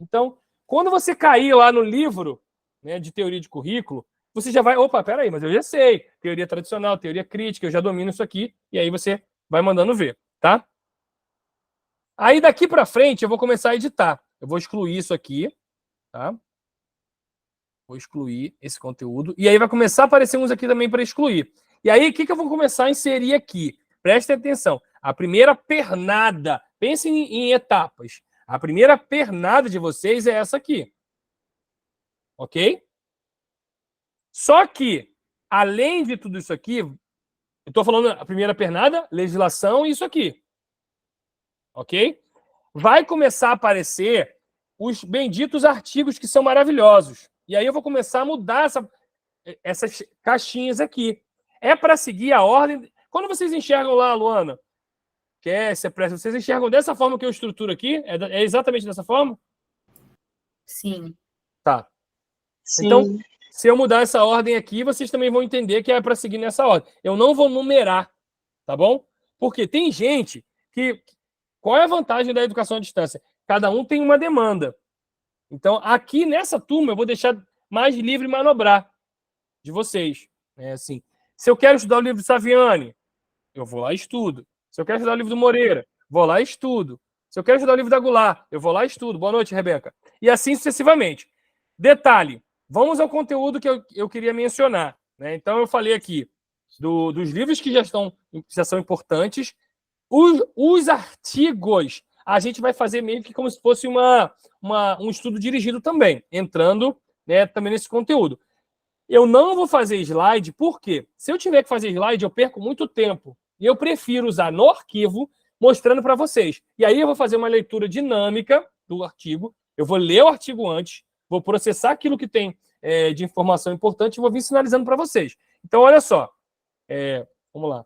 Então, quando você cair lá no livro, né, de teoria de currículo, você já vai, opa, peraí, mas eu já sei. Teoria tradicional, teoria crítica, eu já domino isso aqui. E aí você vai mandando ver, tá? Aí daqui para frente eu vou começar a editar. Eu vou excluir isso aqui, tá? Vou excluir esse conteúdo. E aí vai começar a aparecer uns aqui também para excluir. E aí, o que eu vou começar a inserir aqui? Prestem atenção. A primeira pernada. Pensem em etapas. A primeira pernada de vocês é essa aqui. Ok? Só que, além de tudo isso aqui, eu estou falando a primeira pernada, legislação e isso aqui. Ok? Vai começar a aparecer os benditos artigos que são maravilhosos. E aí eu vou começar a mudar essas caixinhas aqui. É para seguir a ordem. Quando vocês enxergam lá, Luana, vocês enxergam dessa forma que eu estruturo aqui? É exatamente dessa forma? Sim. Tá. Sim. Então, se eu mudar essa ordem aqui, vocês também vão entender que é para seguir nessa ordem. Eu não vou numerar, tá bom? Porque tem gente que... Qual é a vantagem da educação à distância? Cada um tem uma demanda. Então, aqui nessa turma, eu vou deixar mais livre manobrar de vocês. É assim, se eu quero estudar o livro do Saviani, eu vou lá e estudo. Se eu quero estudar o livro do Moreira, vou lá e estudo. Se eu quero estudar o livro da Goulart, eu vou lá e estudo. Boa noite, Rebeca. E assim sucessivamente. Detalhe, vamos ao conteúdo que eu queria mencionar, né? Então, eu falei aqui dos livros que já são importantes. Os artigos, a gente vai fazer meio que como se fosse um estudo dirigido também, entrando, né, também nesse conteúdo. Eu não vou fazer slide, porque se eu tiver que fazer slide, eu perco muito tempo. E eu prefiro usar no arquivo, mostrando para vocês. E aí eu vou fazer uma leitura dinâmica do artigo, eu vou ler o artigo antes, vou processar aquilo que tem de informação importante e vou vir sinalizando para vocês. Então, olha só. Vamos lá.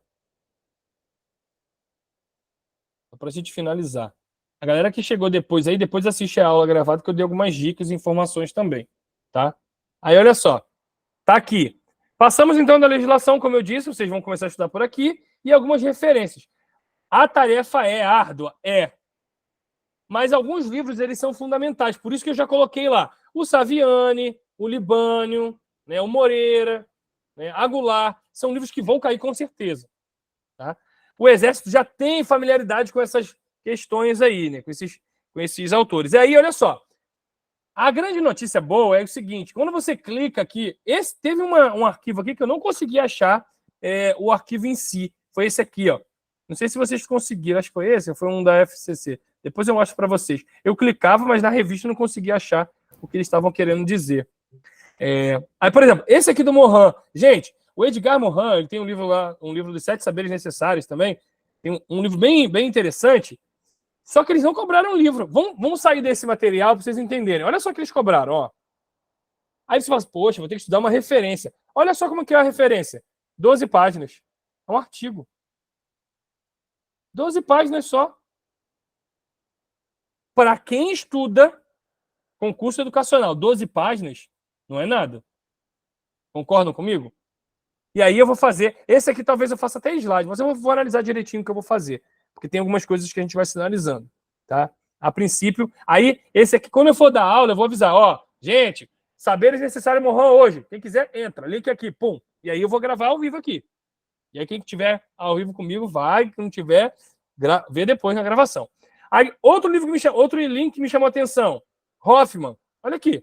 Para a gente finalizar. A galera que chegou depois aí, depois assiste a aula gravada, que eu dei algumas dicas e informações também, tá? Aí, olha só. Tá aqui. Passamos, então, da legislação, como eu disse, vocês vão começar a estudar por aqui, e algumas referências. A tarefa é árdua? É. Mas alguns livros, eles são fundamentais. Por isso que eu já coloquei lá o Saviani, o Libânio, né, o Moreira, né, a Goulart. São livros que vão cair com certeza, tá? O Exército já tem familiaridade com essas questões aí, né? Com esses autores. E aí, olha só. A grande notícia boa é o seguinte: quando você clica aqui, teve um arquivo aqui que eu não consegui achar o arquivo em si. Foi esse aqui, ó. Não sei se vocês conseguiram, acho que foi esse, foi um da FCC. Depois eu mostro para vocês. Eu clicava, mas na revista não conseguia achar o que eles estavam querendo dizer. Aí, por exemplo, esse aqui do Morin. Gente, o Edgar Morin, ele tem um livro lá, um livro dos 7 Saberes Necessários também. Tem um livro bem, bem interessante. Só que eles não cobraram o livro. Vamos sair desse material para vocês entenderem. Olha só o que eles cobraram, ó. Aí você fala assim, poxa, vou ter que estudar uma referência. Olha só como que é a referência. 12 páginas. É um artigo. 12 páginas só. Para quem estuda concurso educacional, 12 páginas não é nada. Concordam comigo? E aí eu vou fazer... Esse aqui talvez eu faça até slide, mas eu vou analisar direitinho o que eu vou fazer. Porque tem algumas coisas que a gente vai sinalizando, tá? A princípio... Aí, esse aqui, quando eu for dar aula, eu vou avisar, ó, gente, saberes necessários Morin hoje. Quem quiser, entra. Link aqui, pum. E aí eu vou gravar ao vivo aqui. E aí quem tiver ao vivo comigo, vai. Quem não tiver, vê depois na gravação. Aí, outro link que me chamou a atenção. Hoffman. Olha aqui.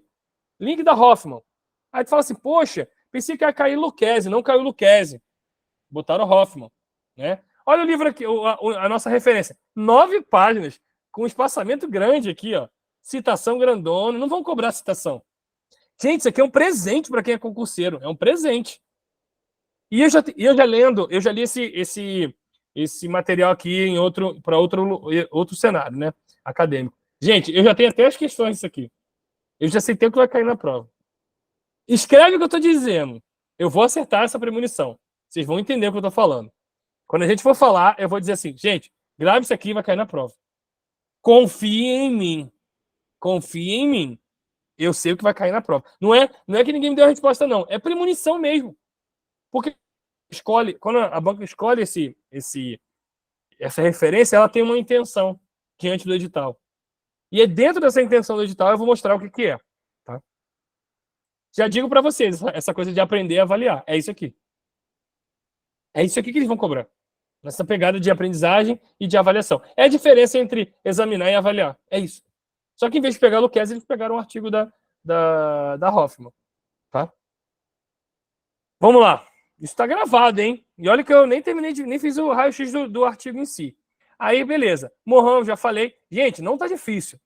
Link da Hoffman. Aí tu fala assim, poxa, pensei que ia cair Lucchesi, não caiu Lucchesi. Botaram Hoffman, né? Olha o livro aqui, a nossa referência. 9 páginas, com um espaçamento grande aqui, ó. Citação grandona. Não vão cobrar citação. Gente, isso aqui é um presente para quem é concurseiro. É um presente. E eu já li esse material aqui para outro cenário, né? Acadêmico. Gente, eu já tenho até as questões disso aqui. Eu já sei o que vai cair na prova. Escreve o que eu estou dizendo. Eu vou acertar essa premonição. Vocês vão entender o que eu estou falando. Quando a gente for falar, eu vou dizer assim, gente, grave isso aqui e vai cair na prova. Confie em mim. Confie em mim. Eu sei o que vai cair na prova. Não é que ninguém me deu a resposta, não. É premonição mesmo. Porque quando a banca escolhe essa referência, ela tem uma intenção diante do edital. E é dentro dessa intenção do edital eu vou mostrar o que é. Tá? Já digo para vocês, essa coisa de aprender a avaliar. É isso aqui. É isso aqui que eles vão cobrar. Nessa pegada de aprendizagem e de avaliação. É a diferença entre examinar e avaliar. É isso. Só que em vez de pegar o Lucchesi, eles pegaram um artigo da Hoffman. Tá? Vamos lá. Isso está gravado, hein? E olha que eu nem fiz o raio-x do artigo em si. Aí, beleza. Mohan, já falei. Gente, não tá difícil.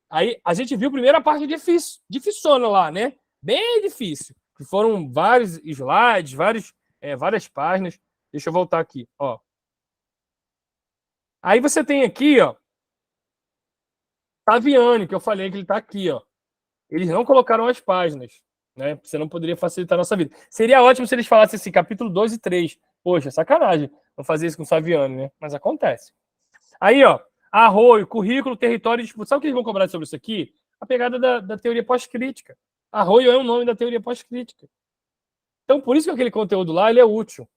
Aí, a gente viu a primeira parte difícil. Dificona lá, né? Bem difícil. Que foram vários slides, várias páginas. Deixa eu voltar aqui, ó. Aí você tem aqui, ó, Taviani, que eu falei que ele tá aqui, ó. Eles não colocaram as páginas, né? Você não poderia facilitar a nossa vida. Seria ótimo se eles falassem assim, capítulo 2 e 3. Poxa, sacanagem não fazer isso com o Saviani, né? Mas acontece. Aí, ó, arroio, currículo, território e disputa. Sabe o que eles vão cobrar sobre isso aqui? A pegada da teoria pós-crítica. Arroio é um nome da teoria pós-crítica. Então, por isso que aquele conteúdo lá ele é útil.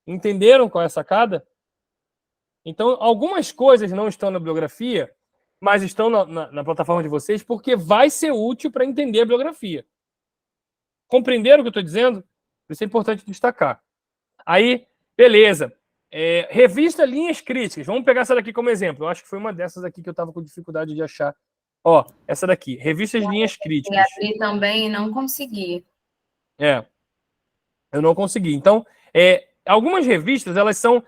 Entenderam qual é a sacada? Então, algumas coisas não estão na bibliografia, mas estão na plataforma de vocês, porque vai ser útil para entender a bibliografia. Compreenderam o que eu estou dizendo? Isso é importante destacar. Aí, beleza. Revista Linhas Críticas. Vamos pegar essa daqui como exemplo. Eu acho que foi uma dessas aqui que eu estava com dificuldade de achar. Ó, essa daqui. Revistas Linhas Críticas. E abri também e não consegui. Eu não consegui. Então, algumas revistas, elas são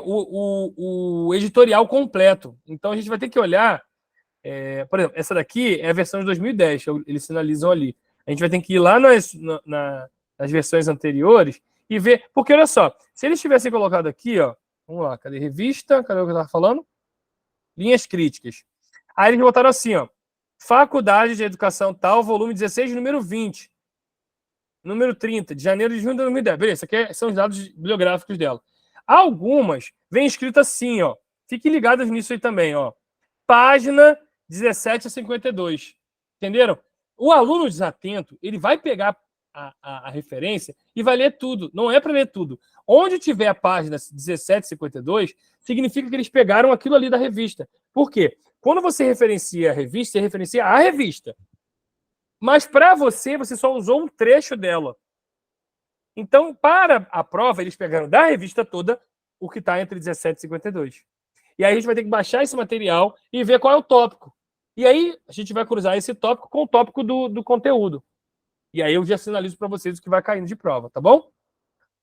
o editorial completo. Então, a gente vai ter que olhar. Por exemplo, essa daqui é a versão de 2010, eles sinalizam ali. A gente vai ter que ir lá nas versões anteriores e ver. Porque, olha só, se eles tivessem colocado aqui, ó, vamos lá, cadê revista? Cadê o que eu estava falando? Linhas críticas. Aí eles botaram assim, ó, Faculdade de Educação tal, volume 16, número 20. Número 30, de janeiro de junho de 2010. Beleza, isso aqui são os dados bibliográficos dela. Algumas vem escrito assim, ó. Fiquem ligados nisso aí também, ó. Página 17 a 52. Entenderam? O aluno desatento, ele vai pegar a referência e vai ler tudo. Não é para ler tudo. Onde tiver a página 17 a 52, significa que eles pegaram aquilo ali da revista. Por quê? Quando você referencia a revista, você referencia a revista. Mas para você só usou um trecho dela. Então, para a prova, eles pegaram da revista toda o que está entre 17 e 52. E aí a gente vai ter que baixar esse material e ver qual é o tópico. E aí a gente vai cruzar esse tópico com o tópico do conteúdo. E aí eu já sinalizo para vocês o que vai caindo de prova, tá bom?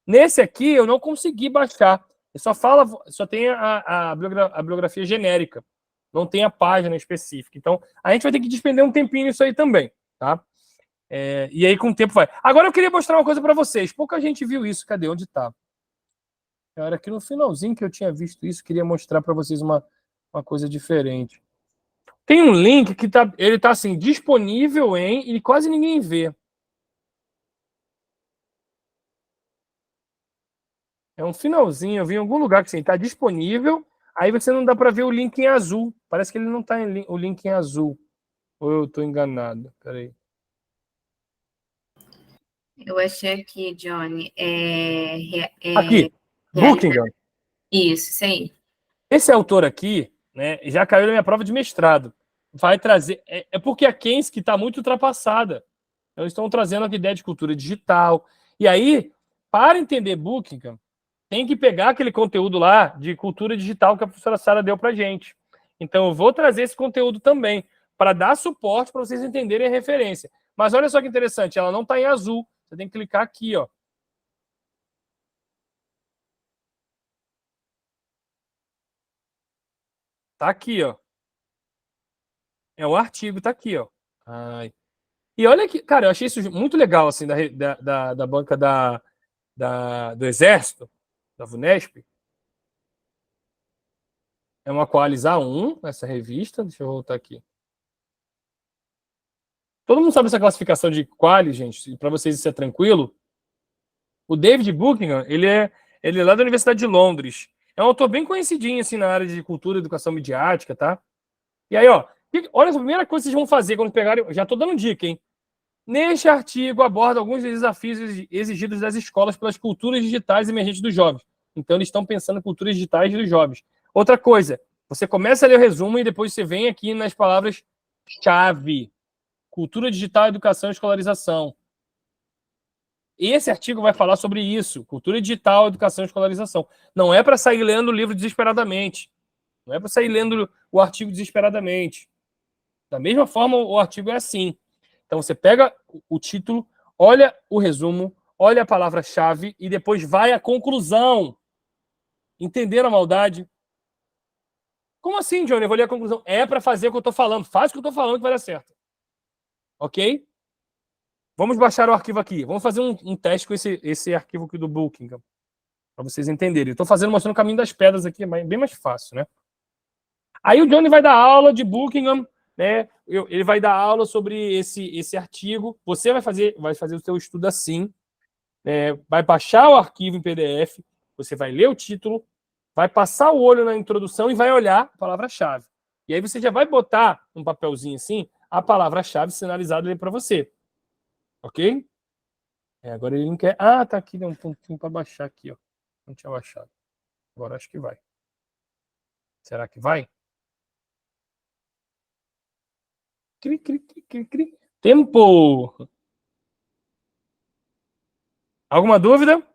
Nesse aqui eu não consegui baixar. Só tem a bibliografia genérica. Não tem a página específica. Então, a gente vai ter que despender um tempinho nisso aí também, tá? E aí com o tempo vai. Agora eu queria mostrar uma coisa para vocês. Pouca gente viu isso. Cadê? Onde tá? Era aqui no finalzinho que eu tinha visto isso. Queria mostrar para vocês uma coisa diferente. Tem um link que ele tá assim, disponível e quase ninguém vê. É um finalzinho, eu vi em algum lugar que assim, tá disponível, aí você não dá para ver o link em azul. Parece que ele não tá o link em azul. Ou eu tô enganado? Peraí. Eu achei aqui, Johnny. Aqui, Buckingham. Isso aí. Esse autor aqui, né, já caiu na minha prova de mestrado. Vai trazer. Porque a Keynes está muito ultrapassada. Eles estão trazendo a ideia de cultura digital. E aí, para entender Buckingham, tem que pegar aquele conteúdo lá de cultura digital que a professora Sara deu para gente. Então, eu vou trazer esse conteúdo também, para dar suporte para vocês entenderem a referência. Mas olha só que interessante, ela não está em azul. Você tem que clicar aqui, ó. Tá aqui, ó. É o artigo, tá aqui, ó. Ai. E olha que, cara, eu achei isso muito legal, assim, da banca do Exército, da VUNESP. É uma Coalizar 1, essa revista. Deixa eu voltar aqui. Todo mundo sabe essa classificação de quali, gente, para vocês isso é tranquilo. O David Buckingham, ele é lá da Universidade de Londres. É um autor bem conhecidinho, assim, na área de cultura e educação midiática, tá? E aí, ó, olha a primeira coisa que vocês vão fazer quando pegarem... Já tô dando dica, hein? Neste artigo aborda alguns desafios exigidos das escolas pelas culturas digitais emergentes dos jovens. Então, eles estão pensando em culturas digitais dos jovens. Outra coisa, você começa a ler o resumo e depois você vem aqui nas palavras-chave. Cultura digital, educação e escolarização. Esse artigo vai falar sobre isso. Cultura digital, educação e escolarização. Não é para sair lendo o livro desesperadamente. Não é para sair lendo o artigo desesperadamente. Da mesma forma, o artigo é assim. Então, você pega o título, olha o resumo, olha a palavra-chave e depois vai à conclusão. Entenderam a maldade? Como assim, Johnny? Eu vou ler a conclusão. É para fazer o que eu estou falando. Faz o que eu estou falando que vai dar certo. Ok? Vamos baixar o arquivo aqui. Vamos fazer um teste com esse arquivo aqui do Buckingham. Para vocês entenderem. Estou mostrando o caminho das pedras aqui, é bem mais fácil, né? Aí o Johnny vai dar aula de Buckingham, né? Ele vai dar aula sobre esse artigo. Você vai fazer o seu estudo assim, né? Vai baixar o arquivo em PDF, você vai ler o título, vai passar o olho na introdução e vai olhar a palavra-chave. E aí você já vai botar um papelzinho assim, a palavra-chave sinalizada ali para você. Ok? Agora ele não quer... Ah, tá aqui, tem um pontinho para baixar aqui, ó. Não tinha baixado. Agora acho que vai. Será que vai? Cri, cri, cri, cri, cri. Tempo! Alguma dúvida?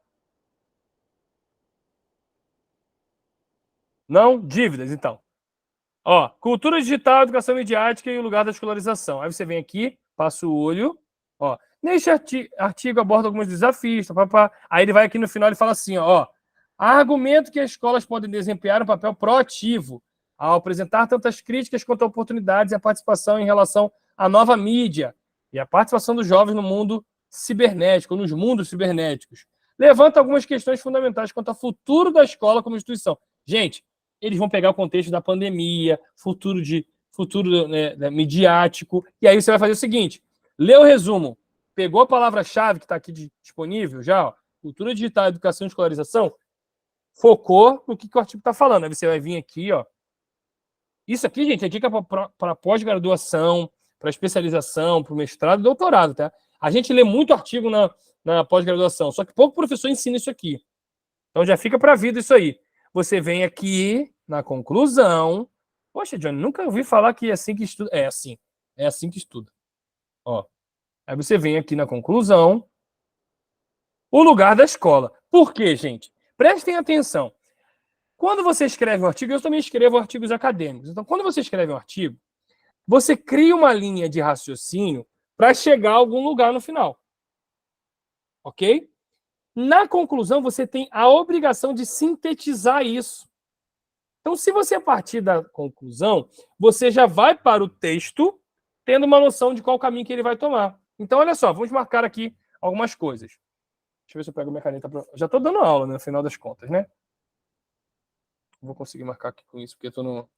Não? Dívidas, então. Ó, cultura digital, educação midiática e o lugar da escolarização. Aí você vem aqui, passa o olho. Ó, neste artigo aborda alguns desafios. Aí ele vai aqui no final e fala assim, ó. Argumento que as escolas podem desempenhar um papel proativo ao apresentar tantas críticas quanto oportunidades e a participação em relação à nova mídia e a participação dos jovens no mundo cibernético, nos mundos cibernéticos. Levanta algumas questões fundamentais quanto ao futuro da escola como instituição. Gente, eles vão pegar o contexto da pandemia, futuro né, midiático, e aí você vai fazer o seguinte, lê o resumo, pegou a palavra-chave que está aqui disponível já, ó, cultura digital, educação e escolarização, focou no que o artigo está falando. Aí você vai vir aqui, ó. Isso aqui, gente, é dica para pós-graduação, para especialização, para o mestrado e doutorado, tá? A gente lê muito artigo na pós-graduação, só que pouco professor ensina isso aqui. Então já fica para a vida isso aí. Você vem aqui na conclusão. Poxa, Johnny, nunca ouvi falar que é assim que estuda. É assim. É assim que estuda. Ó. Aí você vem aqui na conclusão. O lugar da escola. Por quê, gente? Prestem atenção. Quando você escreve um artigo, eu também escrevo artigos acadêmicos. Então, quando você escreve um artigo, você cria uma linha de raciocínio para chegar a algum lugar no final. Ok? Na conclusão, você tem a obrigação de sintetizar isso. Então, se você partir da conclusão, você já vai para o texto tendo uma noção de qual caminho que ele vai tomar. Então, olha só, vamos marcar aqui algumas coisas. Deixa eu ver se eu pego minha caneta. Já estou dando aula, né, no final das contas, né? Vou conseguir marcar aqui com isso, porque eu não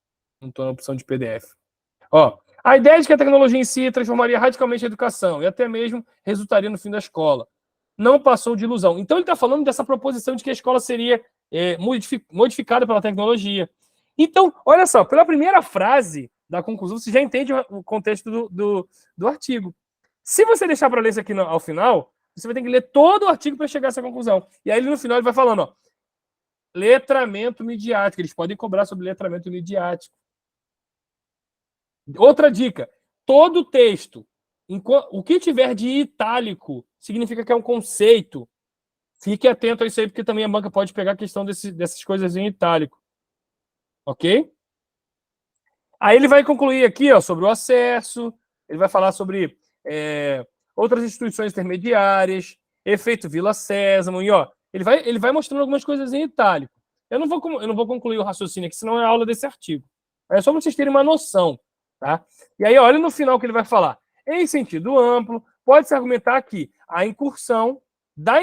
estou na opção de PDF. Ó, a ideia de que a tecnologia em si transformaria radicalmente a educação e até mesmo resultaria no fim da escola. Não passou de ilusão. Então ele está falando dessa proposição de que a escola seria modificada pela tecnologia. Então, olha só, pela primeira frase da conclusão, você já entende o contexto do artigo. Se você deixar para ler isso aqui ao final, você vai ter que ler todo o artigo para chegar a essa conclusão. E aí no final ele vai falando, ó, letramento midiático. Eles podem cobrar sobre letramento midiático. Outra dica, todo texto, o que tiver de itálico, significa que é um conceito. Fique atento a isso aí, porque também a banca pode pegar a questão dessas coisas em itálico. Ok? Aí ele vai concluir aqui, ó, sobre o acesso, ele vai falar sobre outras instituições intermediárias, efeito Vila Sésamo, e ó, ele vai mostrando algumas coisas em itálico. Eu não vou concluir o raciocínio aqui, senão é a aula desse artigo. É só para vocês terem uma noção. Tá? E aí, olha no final que ele vai falar. Em sentido amplo, pode-se argumentar que a incursão da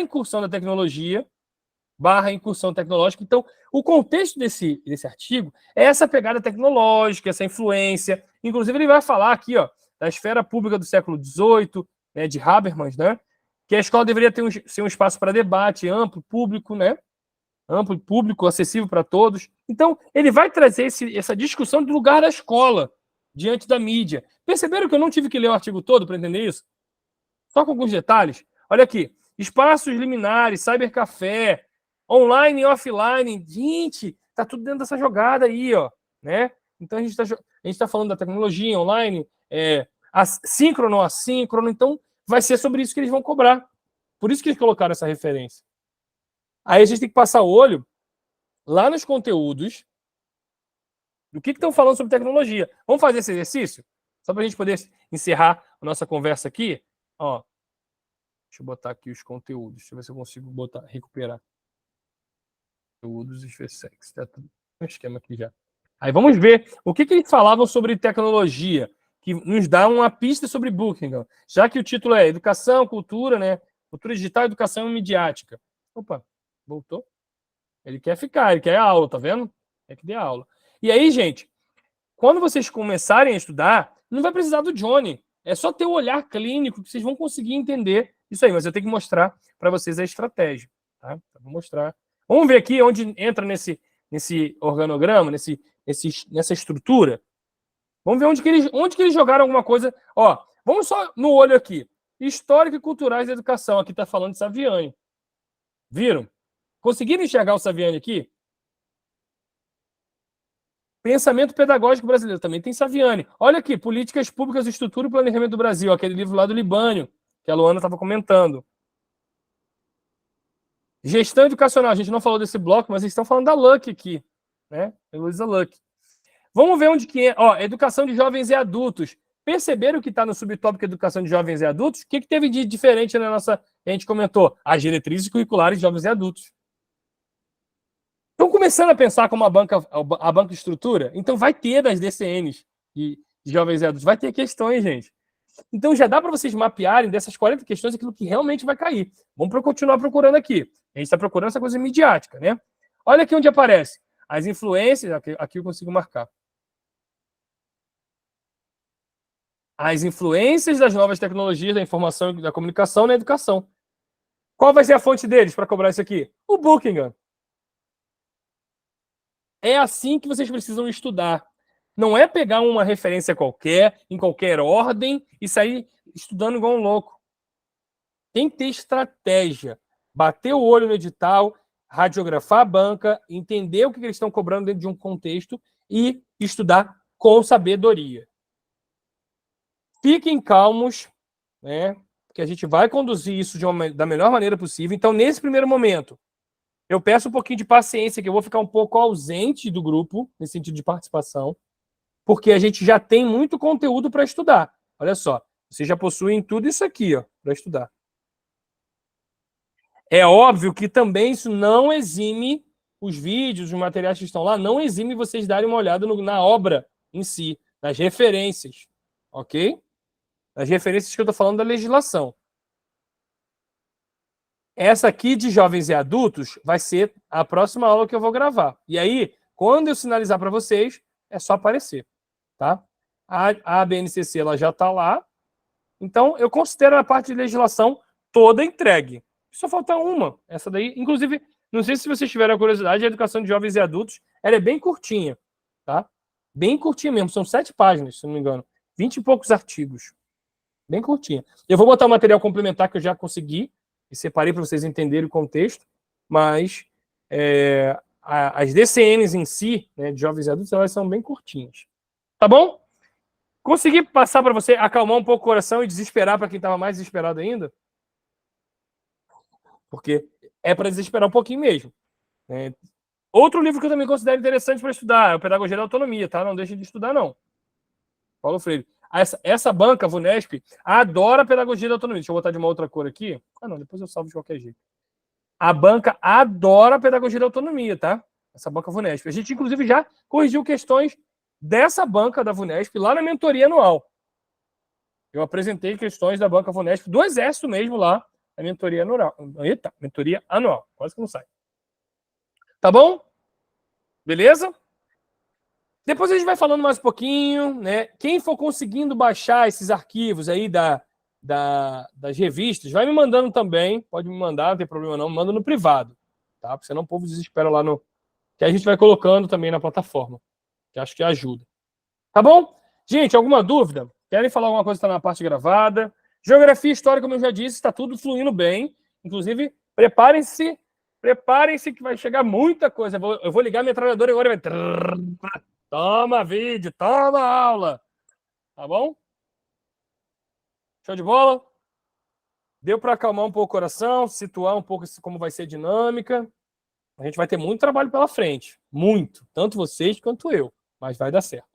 tecnologia / incursão tecnológica. Então, o contexto desse artigo é essa pegada tecnológica, essa influência. Inclusive, ele vai falar aqui, ó, da esfera pública do século XVIII, né, de Habermas, né, que a escola deveria ser um espaço para debate amplo, público, né, amplo e público, acessível para todos. Então, ele vai trazer essa discussão do lugar da escola diante da mídia. Perceberam que eu não tive que ler o artigo todo para entender isso? Só com alguns detalhes. Olha aqui, espaços liminares, cybercafé, online e offline. Gente, tá tudo dentro dessa jogada aí, ó, né? Então a gente tá falando da tecnologia online, síncrono ou assíncrono, então vai ser sobre isso que eles vão cobrar. Por isso que eles colocaram essa referência. Aí a gente tem que passar o olho lá nos conteúdos do que estão falando sobre tecnologia. Vamos fazer esse exercício? Só para a gente poder encerrar a nossa conversa aqui. Ó, deixa eu botar aqui os conteúdos. Deixa eu ver se eu consigo recuperar. Conteúdos SFSEX. Tá tudo no esquema aqui já. Aí vamos ver o que eles falavam sobre tecnologia, que nos dá uma pista sobre Buckingham, já que o título é Educação, Cultura, né? Cultura Digital, Educação Midiática. Opa, voltou? Ele quer ficar, ele quer a aula, tá vendo? É que dê aula. E aí, gente, quando vocês começarem a estudar, não vai precisar do Johnny. É só ter o olhar clínico que vocês vão conseguir entender isso aí. Mas eu tenho que mostrar para vocês a estratégia. Tá? Vou mostrar. Vamos ver aqui onde entra nesse organograma, nessa estrutura. Vamos ver onde que eles jogaram alguma coisa. Ó, vamos só no olho aqui. Histórico e culturais da educação. Aqui está falando de Saviani. Viram? Conseguiram enxergar o Saviani aqui? Pensamento pedagógico brasileiro, também tem Saviani. Olha aqui, Políticas Públicas, Estrutura e Planejamento do Brasil, aquele livro lá do Libânio, que a Luana estava comentando. Gestão educacional, a gente não falou desse bloco, mas eles estão falando da Luck aqui, né? Heloísa Luck. Vamos ver onde que é. Ó, educação de jovens e adultos. Perceberam que está no subtópico educação de jovens e adultos? O que teve de diferente na nossa... A gente comentou, as diretrizes curriculares de jovens e adultos. Estão começando a pensar como a banca de estrutura? Então vai ter das DCNs de jovens e adultos, vai ter questões, gente. Então já dá para vocês mapearem dessas 40 questões aquilo que realmente vai cair. Vamos continuar procurando aqui. A gente está procurando essa coisa midiática, né? Olha aqui onde aparece. As influências, aqui eu consigo marcar. As influências das novas tecnologias da informação e da comunicação na educação. Qual vai ser a fonte deles para cobrar isso aqui? O Buckingham. É assim que vocês precisam estudar. Não é pegar uma referência qualquer, em qualquer ordem, e sair estudando igual um louco. Tem que ter estratégia. Bater o olho no edital, radiografar a banca, entender o que eles estão cobrando dentro de um contexto e estudar com sabedoria. Fiquem calmos, né? Que a gente vai conduzir isso da melhor maneira possível. Então, nesse primeiro momento, eu peço um pouquinho de paciência, que eu vou ficar um pouco ausente do grupo, nesse sentido de participação, porque a gente já tem muito conteúdo para estudar. Olha só, vocês já possuem tudo isso aqui, ó, para estudar. É óbvio que também isso não exime os vídeos, os materiais que estão lá, não exime vocês darem uma olhada na obra em si, nas referências, ok? As referências que eu estou falando da legislação. Essa aqui de jovens e adultos vai ser a próxima aula que eu vou gravar. E aí, quando eu sinalizar para vocês, é só aparecer, tá? A BNCC ela já está lá. Então, eu considero a parte de legislação toda entregue. Só falta uma. Essa daí, inclusive, não sei se vocês tiveram a curiosidade, a educação de jovens e adultos, ela é bem curtinha, tá? Bem curtinha mesmo. São 7 páginas, se não me engano. 20 e poucos artigos. Bem curtinha. Eu vou botar o material complementar que eu já consegui e separei para vocês entenderem o contexto, mas as DCNs em si, né, de jovens e adultos, elas são bem curtinhas. Tá bom? Consegui passar para você, acalmar um pouco o coração e desesperar para quem estava mais desesperado ainda? Porque é para desesperar um pouquinho mesmo. Outro livro que eu também considero interessante para estudar é o Pedagogia da Autonomia, tá? Não deixe de estudar, não. Paulo Freire. Essa banca, a VUNESP, adora a Pedagogia da Autonomia. Deixa eu botar de uma outra cor aqui. Não, depois eu salvo de qualquer jeito. A banca adora a Pedagogia da Autonomia, tá? Essa banca VUNESP. A gente, inclusive, já corrigiu questões dessa banca da VUNESP lá na mentoria anual. Eu apresentei questões da banca VUNESP do Exército mesmo lá na mentoria anual. Eita, mentoria anual. Quase que não sai. Tá bom? Beleza? Depois a gente vai falando mais um pouquinho, né? Quem for conseguindo baixar esses arquivos aí das revistas, vai me mandando também. Pode me mandar, não tem problema não. Me manda no privado, tá? Porque senão o povo desespera lá no... Que a gente vai colocando também na plataforma. Que acho que ajuda. Tá bom? Gente, alguma dúvida? Querem falar alguma coisa que está na parte gravada? Geografia e história, como eu já disse, está tudo fluindo bem. Inclusive, preparem-se que vai chegar muita coisa. Eu vou ligar a metralhadora agora e vai... Toma vídeo, toma aula. Tá bom? Show de bola? Deu para acalmar um pouco o coração, situar um pouco como vai ser a dinâmica. A gente vai ter muito trabalho pela frente. Muito. Tanto vocês quanto eu. Mas vai dar certo.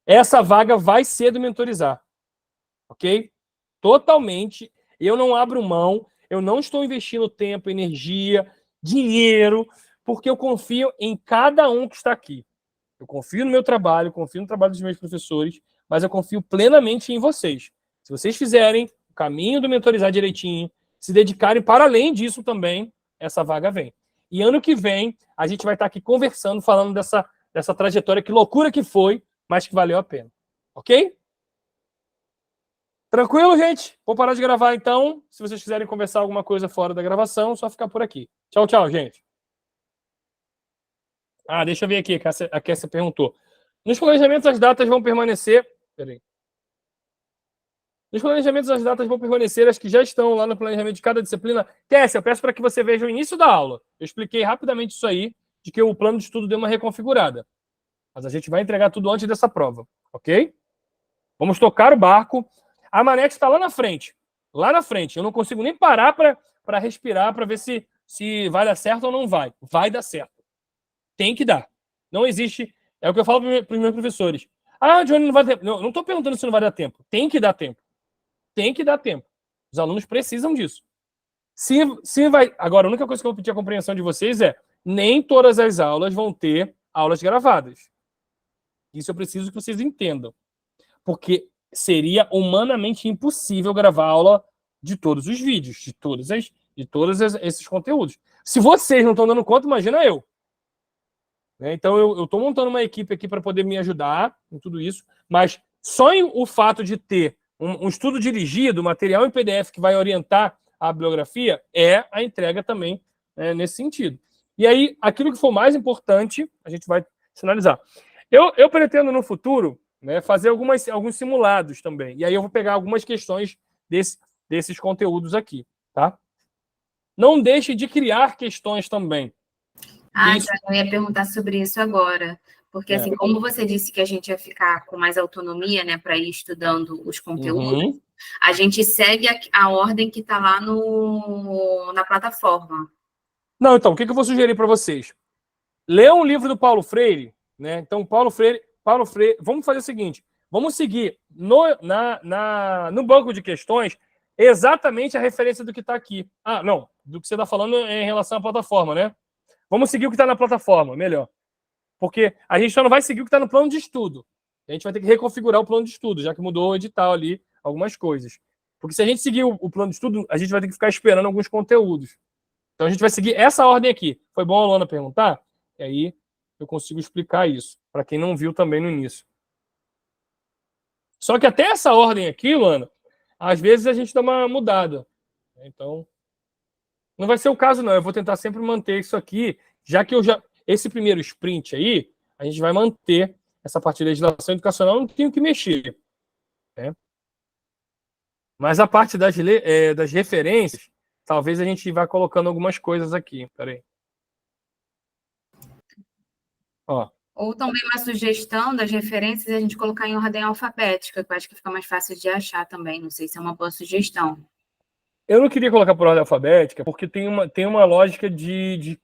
Essa vaga vai ser do Mentorizar. Ok? Totalmente. Eu não abro mão. Eu não estou investindo tempo, energia, dinheiro, porque eu confio em cada um que está aqui. Eu confio no meu trabalho, confio no trabalho dos meus professores, mas eu confio plenamente em vocês. Se vocês fizerem o caminho do Mentorizar direitinho, se dedicarem para além disso também, essa vaga vem. E ano que vem, a gente vai estar aqui conversando, falando dessa trajetória, que loucura que foi, mas que valeu a pena. Ok? Tranquilo, gente? Vou parar de gravar, então. Se vocês quiserem conversar alguma coisa fora da gravação, é só ficar por aqui. Tchau, tchau, gente. Deixa eu ver aqui, a Kessia perguntou. Nos planejamentos, as datas vão permanecer... Peraí. Nos planejamentos, as datas vão permanecer as que já estão lá no planejamento de cada disciplina. Kessia, eu peço para que você veja o início da aula. Eu expliquei rapidamente isso aí, de que o plano de estudo deu uma reconfigurada. Mas a gente vai entregar tudo antes dessa prova, ok? Vamos tocar o barco. A Manex está lá na frente. Lá na frente. Eu não consigo nem parar para respirar, para ver se vai dar certo ou não vai. Vai dar certo. Tem que dar. Não existe... É o que eu falo para os meus professores. Johnny, não vai dar tempo. Não estou perguntando se não vai dar tempo. Tem que dar tempo. Tem que dar tempo. Os alunos precisam disso. Se vai... Agora, a única coisa que eu vou pedir a compreensão de vocês é nem todas as aulas vão ter aulas gravadas. Isso eu preciso que vocês entendam. Porque seria humanamente impossível gravar aula de todos os vídeos, de todos esses conteúdos. Se vocês não estão dando conta, imagina eu. Então, eu estou montando uma equipe aqui para poder me ajudar em tudo isso, mas só o fato de ter um estudo dirigido, material em PDF que vai orientar a bibliografia, é a entrega também nesse sentido. E aí, aquilo que for mais importante, a gente vai sinalizar. Eu pretendo, no futuro, fazer alguns simulados também. E aí eu vou pegar algumas questões desses conteúdos aqui, tá? Não deixe de criar questões também. Eu ia perguntar sobre isso agora. Porque, assim, como você disse que a gente ia ficar com mais autonomia, né, para ir estudando os conteúdos, a gente segue a ordem que está lá na plataforma. Não, então, o que eu vou sugerir para vocês? Lê um livro do Paulo Freire, né? Então, Paulo Freire, vamos fazer o seguinte, vamos seguir no banco de questões exatamente a referência do que está aqui. Não, do que você está falando é em relação à plataforma, né? Vamos seguir o que está na plataforma, melhor. Porque a gente só não vai seguir o que está no plano de estudo. A gente vai ter que reconfigurar o plano de estudo, já que mudou o edital ali, algumas coisas. Porque se a gente seguir o plano de estudo, a gente vai ter que ficar esperando alguns conteúdos. Então a gente vai seguir essa ordem aqui. Foi bom a Luana perguntar? E aí eu consigo explicar isso, para quem não viu também no início. Só que até essa ordem aqui, Luana, às vezes a gente dá uma mudada. Então, não vai ser o caso, não. Eu vou tentar sempre manter isso aqui, já que esse primeiro sprint aí, a gente vai manter essa parte de legislação educacional, não tenho que mexer. Né? Mas a parte das referências, talvez a gente vá colocando algumas coisas aqui. Peraí. Ou também uma sugestão das referências a gente colocar em ordem alfabética, que eu acho que fica mais fácil de achar também. Não sei se é uma boa sugestão. Eu não queria colocar por ordem alfabética, porque tem uma lógica de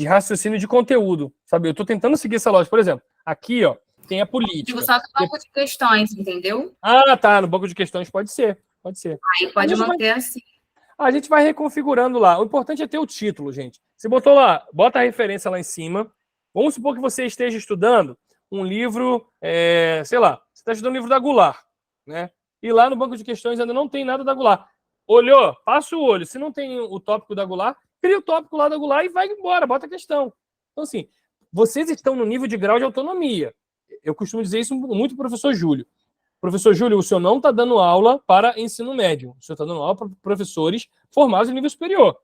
raciocínio de conteúdo, sabe? Eu estou tentando seguir essa lógica. Por exemplo, aqui, tem a política. Só no banco de questões, entendeu? Tá. No banco de questões pode ser. Aí pode manter assim. A gente vai reconfigurando lá. O importante é ter o título, gente. Você botou lá, bota a referência lá em cima. Vamos supor que você esteja estudando um livro, sei lá, você está estudando um livro da Goulart, né? E lá no banco de questões ainda não tem nada da Goulart. Olhou, passa o olho. Se não tem o tópico da Goulart, cria o tópico lá da Goulart e vai embora, bota a questão. Então, assim, vocês estão no nível de grau de autonomia. Eu costumo dizer isso muito para o professor Júlio. Professor Júlio, o senhor não está dando aula para ensino médio. O senhor está dando aula para professores formados em nível superior.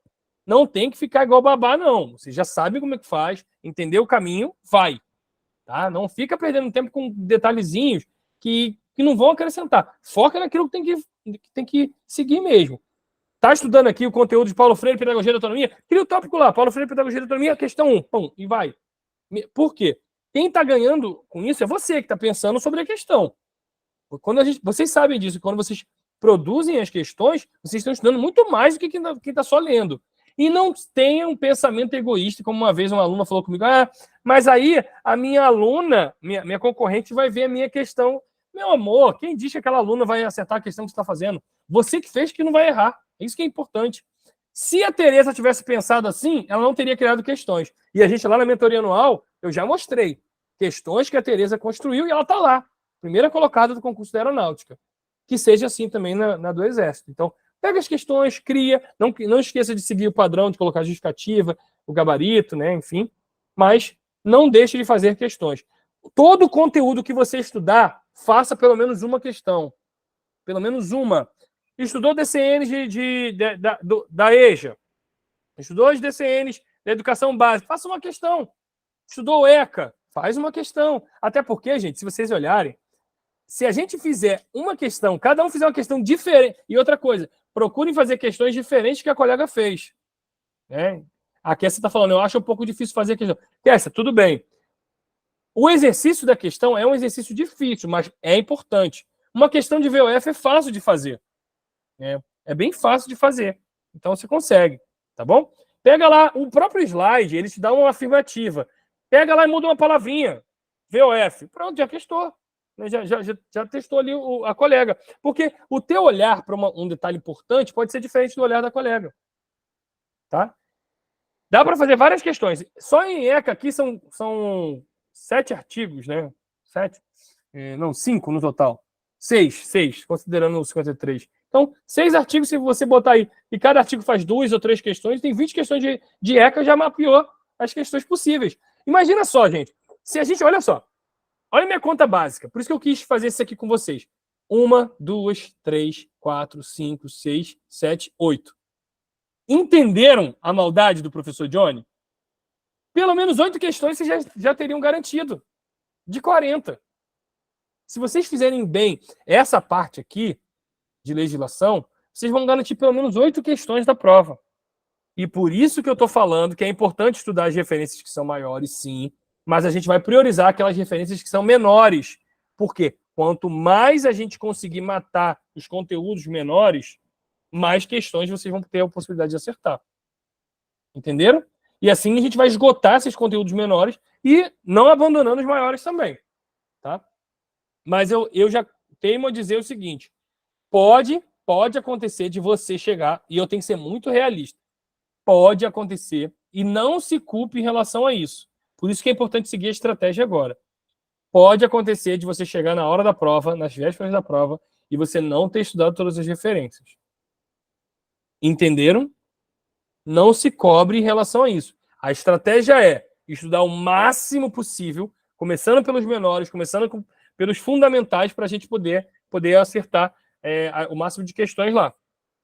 Não tem que ficar igual babá, não. Você já sabe como é que faz, entendeu o caminho, vai. Tá? Não fica perdendo tempo com detalhezinhos que não vão acrescentar. Foca naquilo que tem que seguir mesmo. Está estudando aqui o conteúdo de Paulo Freire, Pedagogia da Autonomia? Cria o tópico lá, Paulo Freire, Pedagogia da Autonomia, questão 1, pum, e vai. Por quê? Quem está ganhando com isso é você que está pensando sobre a questão. Vocês sabem disso, quando vocês produzem as questões, vocês estão estudando muito mais do que quem está só lendo. E não tenha um pensamento egoísta, como uma vez uma aluna falou comigo, mas aí a minha aluna, minha concorrente, vai ver a minha questão. Meu amor, quem diz que aquela aluna vai acertar a questão que você está fazendo? Você que fez que não vai errar. É isso que é importante. Se a Tereza tivesse pensado assim, ela não teria criado questões. E a gente lá na mentoria anual, eu já mostrei questões que a Tereza construiu e ela está lá. Primeira colocada do concurso da aeronáutica. Que seja assim também na do Exército. Então, pega as questões, cria. Não esqueça de seguir o padrão, de colocar a justificativa, o gabarito, né? Enfim. Mas não deixe de fazer questões. Todo o conteúdo que você estudar, faça pelo menos uma questão. Pelo menos uma. Estudou DCNs da EJA. Estudou as DCNs da educação básica. Faça uma questão. Estudou o ECA. Faz uma questão. Até porque, gente, se vocês olharem, se a gente fizer uma questão, cada um fizer uma questão diferente. E outra coisa, procurem fazer questões diferentes que a colega fez. Né? A Kessia está falando, eu acho um pouco difícil fazer a questão. Kessia, tudo bem. O exercício da questão é um exercício difícil, mas é importante. Uma questão de VOF é fácil de fazer. É bem fácil de fazer. Então você consegue, tá bom? Pega lá, o próprio slide, ele te dá uma afirmativa. Pega lá e muda uma palavrinha. VOF. Pronto, já testou. Já testou ali a colega. Porque o teu olhar para um detalhe importante pode ser diferente do olhar da colega. Tá? Dá para fazer várias questões. Só em ECA aqui são 7 artigos, né? 7? Não, 5 no total. 6, considerando os 53. Então, 6 artigos, se você botar aí, e cada artigo faz 2 ou 3 questões, tem 20 questões de ECA, já mapeou as questões possíveis. Imagina só, gente. Se a gente, olha só. Olha a minha conta básica. Por isso que eu quis fazer isso aqui com vocês. 1, 2, 3, 4, 5, 6, 7, 8. Entenderam a maldade do professor Johnny? Pelo menos 8 questões vocês já teriam garantido. De 40. Se vocês fizerem bem essa parte aqui de legislação, vocês vão garantir pelo menos 8 questões da prova. E por isso que eu estou falando que é importante estudar as referências que são maiores, sim, mas a gente vai priorizar aquelas referências que são menores. Por quê? Quanto mais a gente conseguir matar os conteúdos menores, mais questões vocês vão ter a possibilidade de acertar. Entenderam? E assim a gente vai esgotar esses conteúdos menores e não abandonando os maiores também. Tá? Mas eu já teimo a dizer o seguinte, pode acontecer de você chegar, e eu tenho que ser muito realista, pode acontecer, e não se culpe em relação a isso. Por isso que é importante seguir a estratégia agora. Pode acontecer de você chegar na hora da prova, nas vésperas da prova, e você não ter estudado todas as referências. Entenderam? Não se cobre em relação a isso. A estratégia é estudar o máximo possível, começando pelos menores, começando pelos fundamentais, para a gente poder acertar o máximo de questões lá.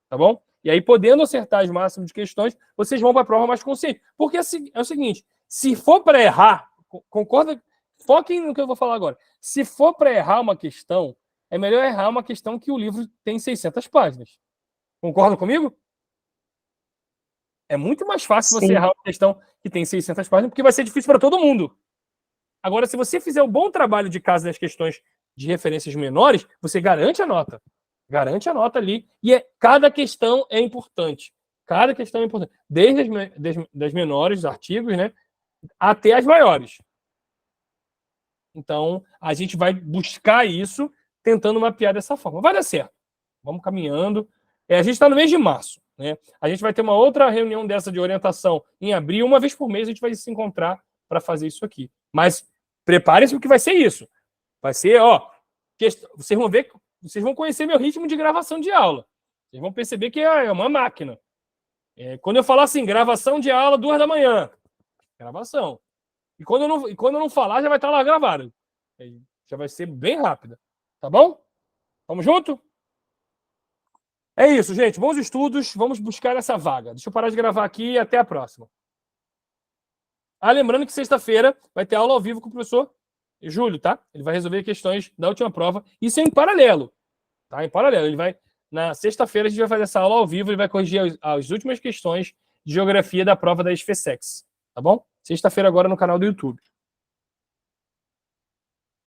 Tá bom? E aí, podendo acertar o máximo de questões, vocês vão para a prova mais consciente. Porque é o seguinte, se for para errar, concorda? Foquem no que eu vou falar agora. Se for para errar uma questão, é melhor errar uma questão que o livro tem 600 páginas. Concorda comigo? É muito mais fácil você errar uma questão que tem 600 páginas, porque vai ser difícil para todo mundo. Agora, se você fizer um bom trabalho de casa nas questões de referências menores, você garante a nota. Garante a nota ali. E cada questão é importante. Cada questão é importante. Desde das menores, dos artigos, né, até as maiores. Então, a gente vai buscar isso tentando mapear dessa forma. Vai dar certo. Vamos caminhando. A gente está no mês de março. Né? A gente vai ter uma outra reunião dessa de orientação em abril. Uma vez por mês a gente vai se encontrar para fazer isso aqui. Mas preparem-se porque vai ser isso. Vai ser, vocês vão ver, vocês vão conhecer meu ritmo de gravação de aula. Vocês vão perceber que é uma máquina. Quando eu falar assim, gravação de aula 2 da manhã, gravação. E quando eu não falar, já vai estar lá gravado. Já vai ser bem rápida. Tá bom? Vamos junto? É isso, gente. Bons estudos. Vamos buscar essa vaga. Deixa eu parar de gravar aqui e até a próxima. Lembrando que sexta-feira vai ter aula ao vivo com o professor Júlio, tá? Ele vai resolver questões da última prova. Isso é em paralelo. Tá? Em paralelo. Ele vai... Na sexta-feira a gente vai fazer essa aula ao vivo. Ele vai corrigir as últimas questões de geografia da prova da SFSEX. Tá bom? Sexta-feira agora no canal do YouTube.